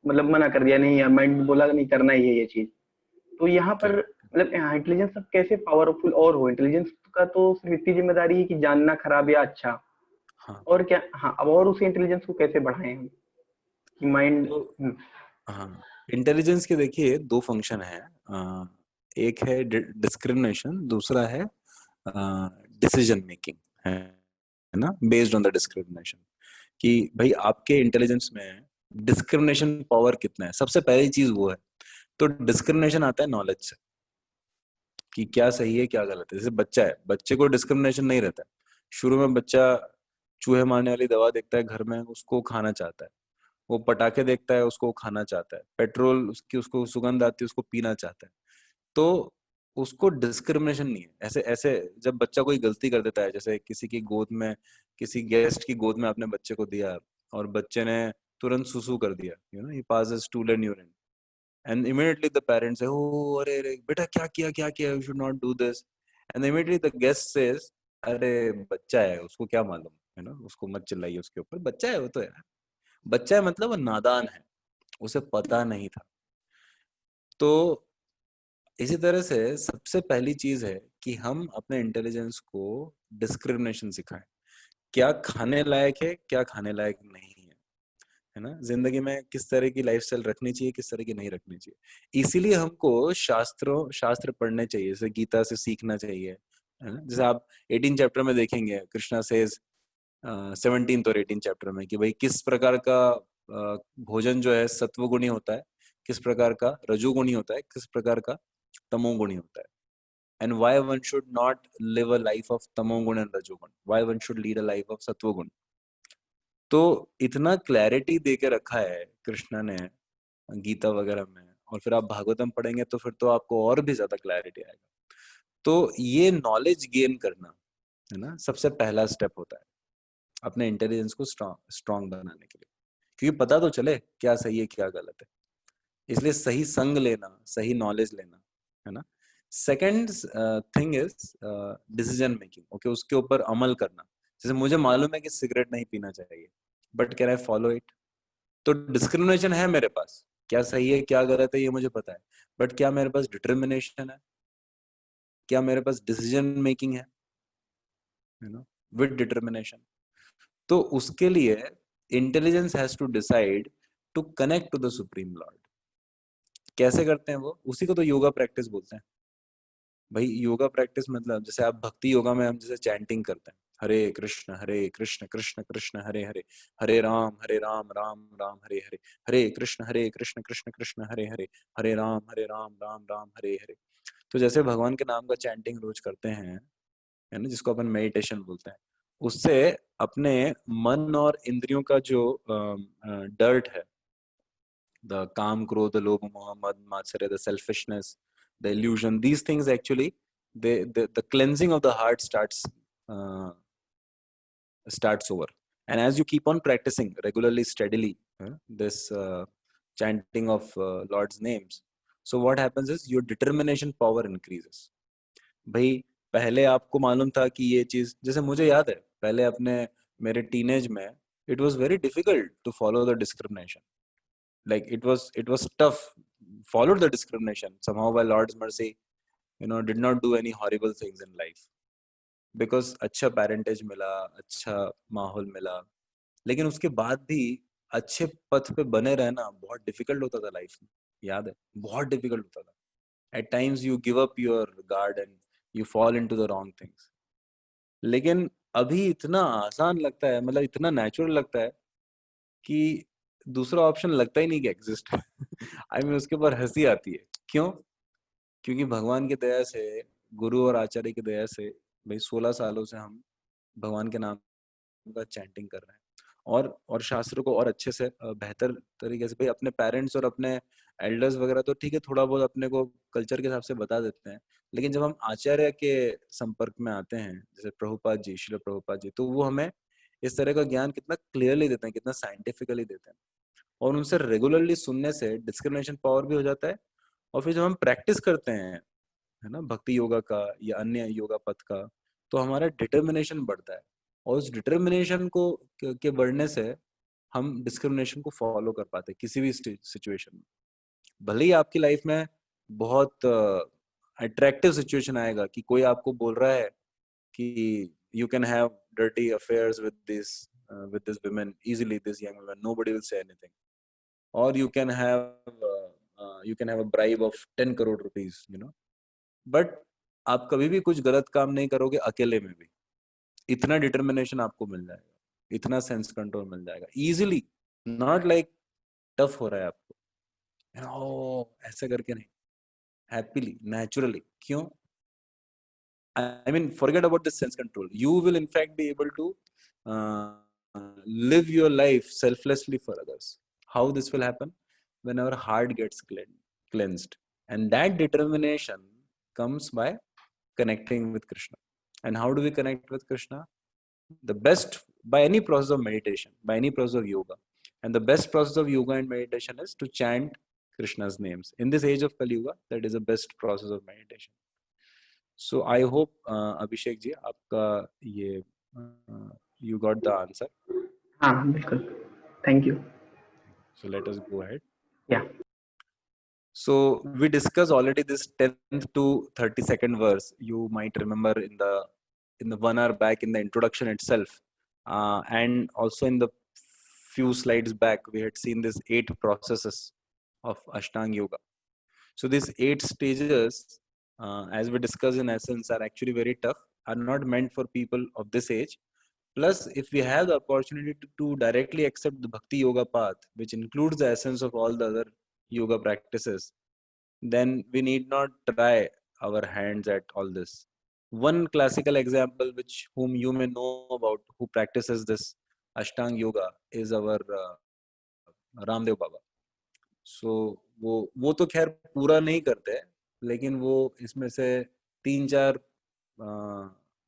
मतलब मना कर दिया, नहीं, माइंड बोला नहीं करना ही है ये चीज. तो यहाँ पर मतलब इंटेलिजेंस अब कैसे पावरफुल और हो? इंटेलिजेंस का तो सिर्फ इतनी जिम्मेदारी है कि जानना खराब या अच्छा, और क्या? हाँ, अब और उस इंटेलिजेंस को कैसे बढ़ाएं हम कि माइंड. हाँ, इंटेलिजेंस के देखिए दो फंक्शन है. एक है डिस्क्रिमिनेशन, दूसरा है डिसीजन मेकिंग, है ना, बेस्ड ऑन द डिस्क्रिमिनेशन. कि भाई आपके इंटेलिजेंस में डिस्क्रिमिनेशन पावर कितना है, सबसे पहली चीज वो है. तो डिस्क्रिमिनेशन आता है नॉलेज से कि क्या सही है क्या गलत है. जैसे बच्चा है, बच्चे को डिस्क्रिमिनेशन नहीं रहता है. शुरू में बच्चा चूहे मारने वाली दवा देखता है घर में, उसको खाना चाहता है. वो पटाखे देखता है, उसको खाना चाहता है. पेट्रोल उसको सुगंध आती है, उसको पीना चाहता है. तो उसको डिस्क्रिमिनेशन नहीं है. ऐसे ऐसे जब बच्चा कोई गलती कर देता है, जैसे किसी की गोद में, किसी गेस्ट की गोद में आपने बच्चे को दिया और बच्चे ने तुरंत सुसु कर दिया, ही passes stool and urine, and immediately the parents say, oh अरे बेटा क्या किया, you should not do this. And immediately the guest says, अरे बच्चा है, उसको क्या मालूम, उसको मत चिल्लाइए उसके ऊपर, बच्चा है वो तो यार. बच्चा है मतलब वो नादान है, उसे पता नहीं था. तो इसी तरह से सबसे पहली चीज है कि हम अपने इंटेलिजेंस को डिस्क्रिमिनेशन सिखाएं. क्या खाने लायक है, क्या खाने लायक नहीं है ना. जिंदगी में किस तरह की लाइफस्टाइल रखनी चाहिए, किस तरह की नहीं रखनी चाहिए. इसीलिए हमको शास्त्र पढ़ने चाहिए, जैसे गीता से सीखना चाहिए, है ना. जैसे आप 18 चैप्टर में देखेंगे, कृष्णा सेज 17th और 18 चैप्टर में कि भाई किस प्रकार का भोजन जो है सत्वगुणी होता है, किस प्रकार का रजोगुणी होता है, किस प्रकार का तमोगुणी होता है. And why one should not live a life of tamogun and rajogun, why one should lead a life of सत्वगुण. तो इतना क्लैरिटी दे के रखा है कृष्णा ने गीता वगैरह में, और फिर आप भागवतम पढ़ेंगे तो फिर तो आपको और भी ज्यादा क्लैरिटी आएगा. तो ये नॉलेज गेन करना, है ना, सबसे पहला स्टेप होता है अपने इंटेलिजेंस को स्ट्रॉन्ग बनाने के लिए, क्योंकि पता तो चले क्या सही है क्या गलत है. इसलिए सही संग लेना, सही नॉलेज लेना, है ना. Second thing is decision making. Okay, उसके ऊपर अमल करना. जैसे मुझे मालूम है कि सिगरेट नहीं पीना चाहिए, but can I follow it. तो डिस्क्रिमिनेशन है मेरे पास, क्या सही है क्या गलत है ये मुझे पता है, बट क्या मेरे पास डिटर्मिनेशन है, क्या मेरे पास डिसीजन मेकिंग है, विद डिटर्मिनेशन. तो उसके लिए intelligence has to decide to connect to the supreme lord. कैसे करते हैं वो, उसी को तो योगा प्रैक्टिस बोलते हैं. भाई योगा प्रैक्टिस मतलब जैसे आप भक्ति योगा में हम जैसे चैंटिंग करते हैं, हरे कृष्ण कृष्ण कृष्ण हरे हरे, हरे राम राम राम हरे हरे, हरे कृष्ण कृष्ण कृष्ण हरे हरे, हरे राम राम राम हरे हरे. तो जैसे भगवान के नाम का चैंटिंग रोज करते हैं, है ना, जिसको अपन मेडिटेशन बोलते हैं, उससे अपने मन और इंद्रियों का जो डर्ट है, the काम क्रोध लोभ मोह मद मात्सर्य, the selfishness, the illusion, these things actually the cleansing of the heart starts over. And as you keep on practicing regularly, steadily, this chanting of Lord's names, so what happens is your determination power increases. भाई पहले आपको मालूम था कि ये चीज, जैसे मुझे याद है पहले अपने मेरे टीनेज में it was very difficult to follow the discrimination. Like it was tough. Followed the discrimination somehow by Lord's mercy, did not do any horrible things in life because अच्छा parentage मिला, अच्छा माहौल मिला, लेकिन उसके बाद भी अच्छे पथ पे बने रहना बहुत डिफिकल्ट होता था लाइफ में. याद है, बहुत डिफिकल्ट होता था. At times you give up your guard and you fall into the wrong things. लेकिन अभी इतना आसान लगता है, मतलब इतना नेचुरल लगता है कि दूसरा ऑप्शन लगता ही नहीं कि एग्जिस्ट. आई मीन उसके ऊपर हंसी आती है. क्यों? क्योंकि भगवान की दया से, गुरु और आचार्य की दया से भाई 16 सालों से हम भगवान के नाम का चैंटिंग कर रहे हैं और शास्त्र को और अच्छे से बेहतर तरीके से. भाई अपने पेरेंट्स और अपने एल्डर्स वगैरह तो ठीक है, थोड़ा बहुत अपने को कल्चर के हिसाब से बता देते हैं, लेकिन जब हम आचार्य के संपर्क में आते हैं, जैसे प्रभुपाद जी, श्रील प्रभुपाद जी, तो वो हमें इस तरह का ज्ञान कितना क्लियरली देते हैं, कितना साइंटिफिकली देते हैं. और उनसे रेगुलरली सुनने से डिस्क्रिमिनेशन पावर भी हो जाता है. और फिर जब हम प्रैक्टिस करते हैं, है ना, भक्ति योगा का या अन्य योगा पथ का, तो हमारा डिटर्मिनेशन बढ़ता है. और उस डिटर्मिनेशन को के बढ़ने से हम डिस्क्रिमिनेशन को फॉलो कर पाते हैं किसी भी सिचुएशन में. भले ही आपकी लाइफ में बहुत अट्रैक्टिव सिचुएशन आएगा कि कोई आपको बोल रहा है कि you can have dirty affairs with this women easily, this young woman, nobody will say anything, or you can have a bribe of 10 crore rupees, but आप कभी भी कुछ गलत काम नहीं करोगे अकेले में भी. इतना डिटर्मिनेशन आपको मिल जाएगा, इतना सेंस कंट्रोल मिल जाएगा इजीली. नॉट लाइक टफ हो रहा है आपको, ऐसे करके नहीं, हैप्पीली, नेचुरली. क्यों? I mean, forget about this sense control. You will in fact be able to live your life selflessly for others. How this will happen? When our heart gets cleansed. And that determination comes by connecting with Krishna. And how do we connect with Krishna? The best, by any process of meditation, by any process of yoga. And the best process of yoga and meditation is to chant Krishna's names. In this age of Kali Yuga, that is the best process of meditation. So I hope, Abhishek ji, आपका ये you got the answer. हाँ बिल्कुल, thank you. So let us go ahead. Yeah. So we discussed already this 10th to 32nd verse. You might remember in the 1 hour back in the introduction itself, and also in the few slides back we had seen this 8 processes of Ashtanga Yoga. So these 8 stages, as we discussed in essence, are actually very tough, are not meant for people of this age. Plus, if we have the opportunity to directly accept the Bhakti Yoga path, which includes the essence of all the other yoga practices, then we need not try our hands at all this. One classical example, whom you may know about, who practices this Ashtanga Yoga, is our Ramdev Baba. So वो तो खैर पूरा नहीं करते, लेकिन वो इसमें से 3-4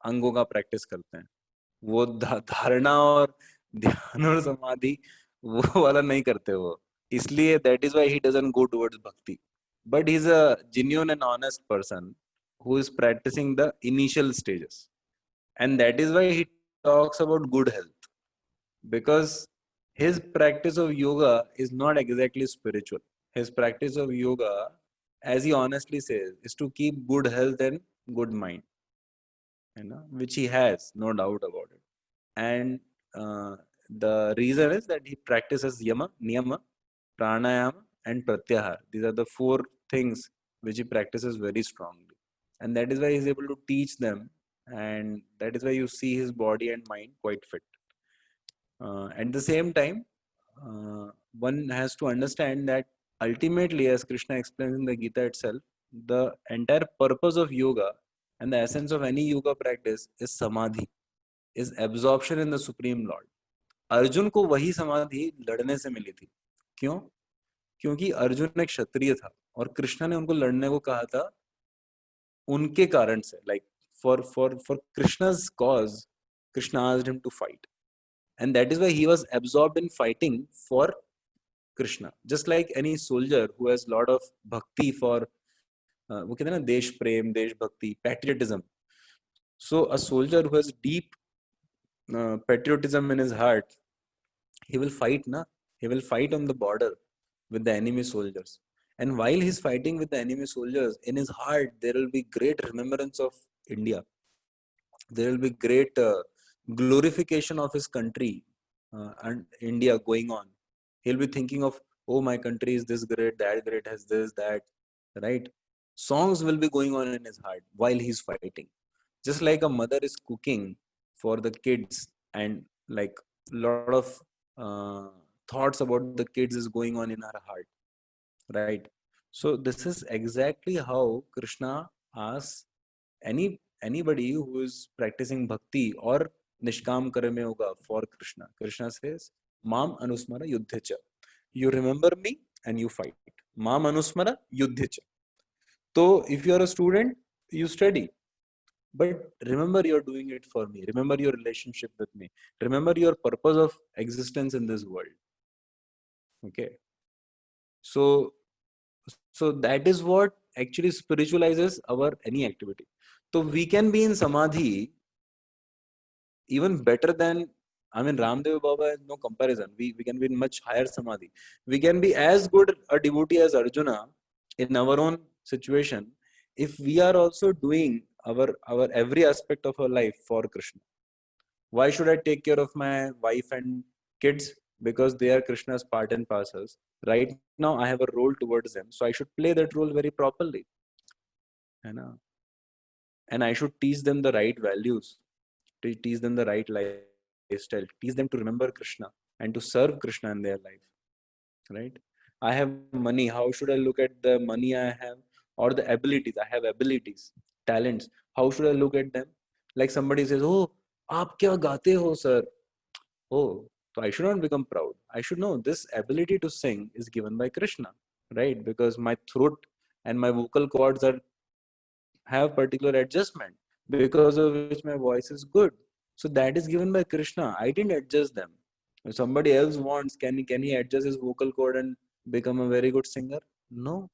अंगों का प्रैक्टिस करते हैं. वो धारणा और ध्यान और समाधि वो वाला नहीं करते वो, इसलिए that is why he doesn't go towards bhakti. But he's a genuine and honest person who is practicing the initial stages, and that is why he talks about good health, because his practice of yoga is not exactly spiritual. His practice of yoga, as he honestly says, is to keep good health and good mind, which he has, no doubt about it. And the reason is that he practices yama, niyama, pranayama, and pratyahar. These are the 4 things which he practices very strongly, and that is why he is able to teach them, and that is why you see his body and mind quite fit. At the same time, one has to understand that ultimately, as Krishna explains in the Gita itself, the entire purpose of yoga and the essence of any yoga practice is samadhi, is absorption in the Supreme Lord. Arjun को वही समाधि लड़ने से मिली थी. क्यों? क्योंकि अर्जुन एक क्षत्रिय था और कृष्ण ने उनको लड़ने को कहा था उनके कारण से. Like for Krishna's cause, Krishna asked him to fight. And that is why he was absorbed in fighting for Krishna. Just like any soldier who has lot of bhakti for वो कहते हैं ना देश प्रेम, देश भक्ति, patriotism. So a soldier who has deep patriotism in his heart, he will fight, na? He will fight on the border with the enemy soldiers. And while he's fighting with the enemy soldiers, in his heart there will be great remembrance of India. There will be great glorification of his country and India going on. He'll be thinking of, oh, my country is this great, that great, has this, that, right? Songs will be going on in his heart while he's fighting. Just like a mother is cooking for the kids, and like a lot of thoughts about the kids is going on in her heart, right? So this is exactly how Krishna asks anybody who is practicing bhakti or nishkam karme yoga for Krishna. Krishna says, Mam anusmara yuddhacha. You remember me and you fight. Mam anusmara yuddhacha. So if you are a student, you study. But remember you're doing it for me. Remember your relationship with me. Remember your purpose of existence in this world. Okay. So that is what actually spiritualizes our any activity. So we can be in samadhi even better than, I mean, Ramdev Baba has no comparison. We can be in much higher samadhi. We can be as good a devotee as Arjuna in our own situation if we are also doing our every aspect of our life for Krishna. Why should I take care of my wife and kids? Because they are Krishna's part and parcels. Right now, I have a role towards them, so I should play that role very properly. And I should teach them the right values, teach them the right lifestyle, teach them to remember Krishna and to serve Krishna in their life. Right? I have money. How should I look at the money I have or the abilities? I have abilities, talents. How should I look at them? Like somebody says, "Oh, आप क्या गाते हो, sir?" Oh, so I should not become proud. I should know this ability to sing is given by Krishna, right? Because my throat and my vocal cords have particular adjustment because of which my voice is good. So that is given by Krishna. I didn't adjust them. If somebody else wants, can he adjust his vocal cord and become a very good singer? No.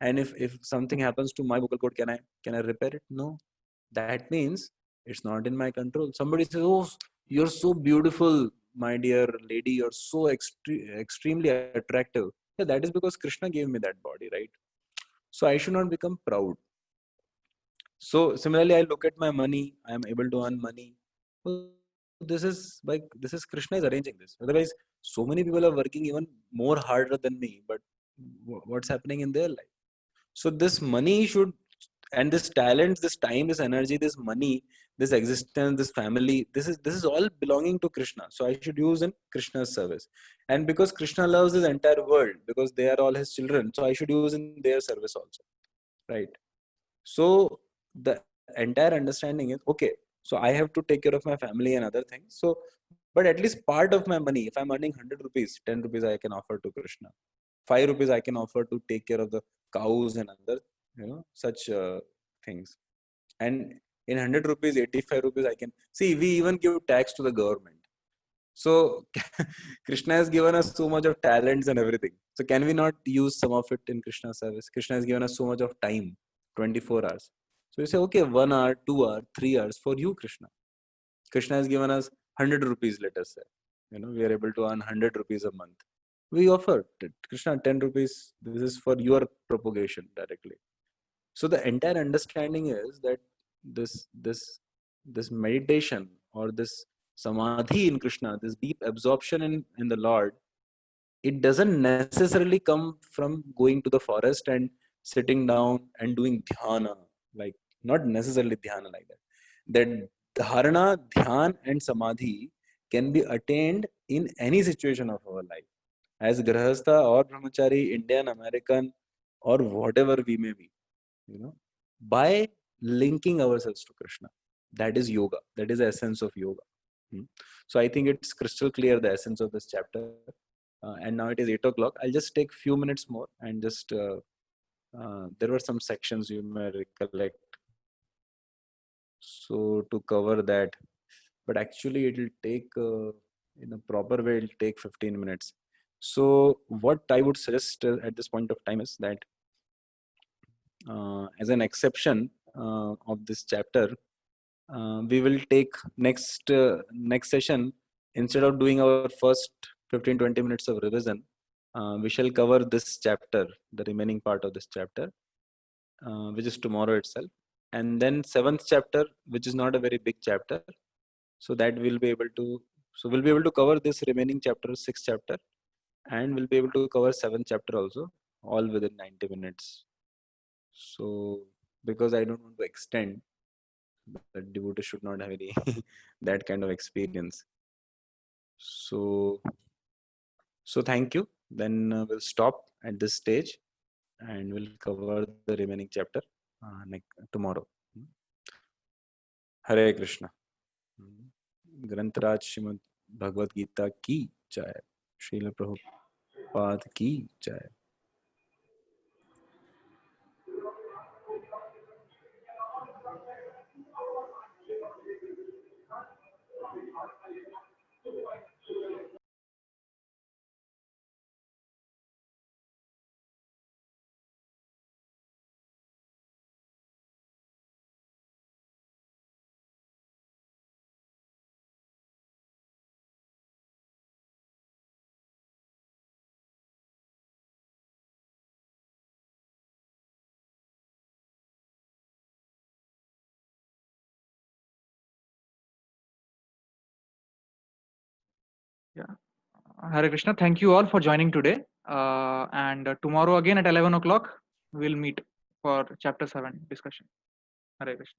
And if something happens to my vocal cord, can I repair it? No. That means it's not in my control. Somebody says, "Oh, you're so beautiful, my dear lady. You're so extremely attractive." Yeah, that is because Krishna gave me that body, right? So I should not become proud. So similarly, I look at my money. I am able to earn money. So this is Krishna is arranging this. Otherwise, so many people are working even more harder than me. But what's happening in their life? So this money should, and this talent, this time, this energy, this money, this existence, this family, this is all belonging to Krishna. So I should use in Krishna's service. And because Krishna loves his entire world, because they are all his children, so I should use in their service also. Right? So the entire understanding is okay. So I have to take care of my family and other things. So, but at least part of my money, if I'm earning 100 rupees, 10 rupees I can offer to Krishna. 5 rupees I can offer to take care of the cows and other, such things. And in 100 rupees, 85 rupees I can see. We even give tax to the government. So Krishna has given us so much of talents and everything. So can we not use some of it in Krishna's service? Krishna has given us so much of time, 24 hours. So you say, okay, 1 hour, 2 hours, 3 hours for you, Krishna. Krishna has given us 100 rupees, let us say. We are able to earn 100 rupees a month. We offer Krishna 10 rupees. This is for your propagation directly. So the entire understanding is that this meditation or this samadhi in Krishna, this deep absorption in the Lord, it doesn't necessarily come from going to the forest and sitting down and doing dhyana, like not necessarily dhyana like that. That dharana, dhyan, and samadhi can be attained in any situation of our life, as grahastha or brahmachari, Indian, American, or whatever we may be, by linking ourselves to Krishna. That is yoga. That is the essence of yoga. So I think it's crystal clear the essence of this chapter. And now it is 8 o'clock. I'll just take few minutes more and just there were some sections you may recollect. So to cover that, but actually it will take in a proper way, it'll take 15 minutes. So what I would suggest at this point of time is that as an exception of this chapter, we will take next session, instead of doing our first 15-20 minutes of revision, we shall cover this chapter, the remaining part of this chapter, which is tomorrow itself. And then 7th chapter, which is not a very big chapter, so that we'll be able to cover this remaining chapter, 6th chapter, and we'll be able to cover 7th chapter also, all within 90 minutes. So because I don't want to extend, the devotee should not have any that kind of experience. So thank you. Then we'll stop at this stage and we'll cover the remaining chapter tomorrow. Hare Krishna. ग्रंथराज Shrimad Bhagavad Gita की जय, श्रील प्रभुपाद की जय. Yeah. Hare Krishna. Thank you all for joining today. And tomorrow again at 11 o'clock, we'll meet for chapter 7 discussion. Hare Krishna.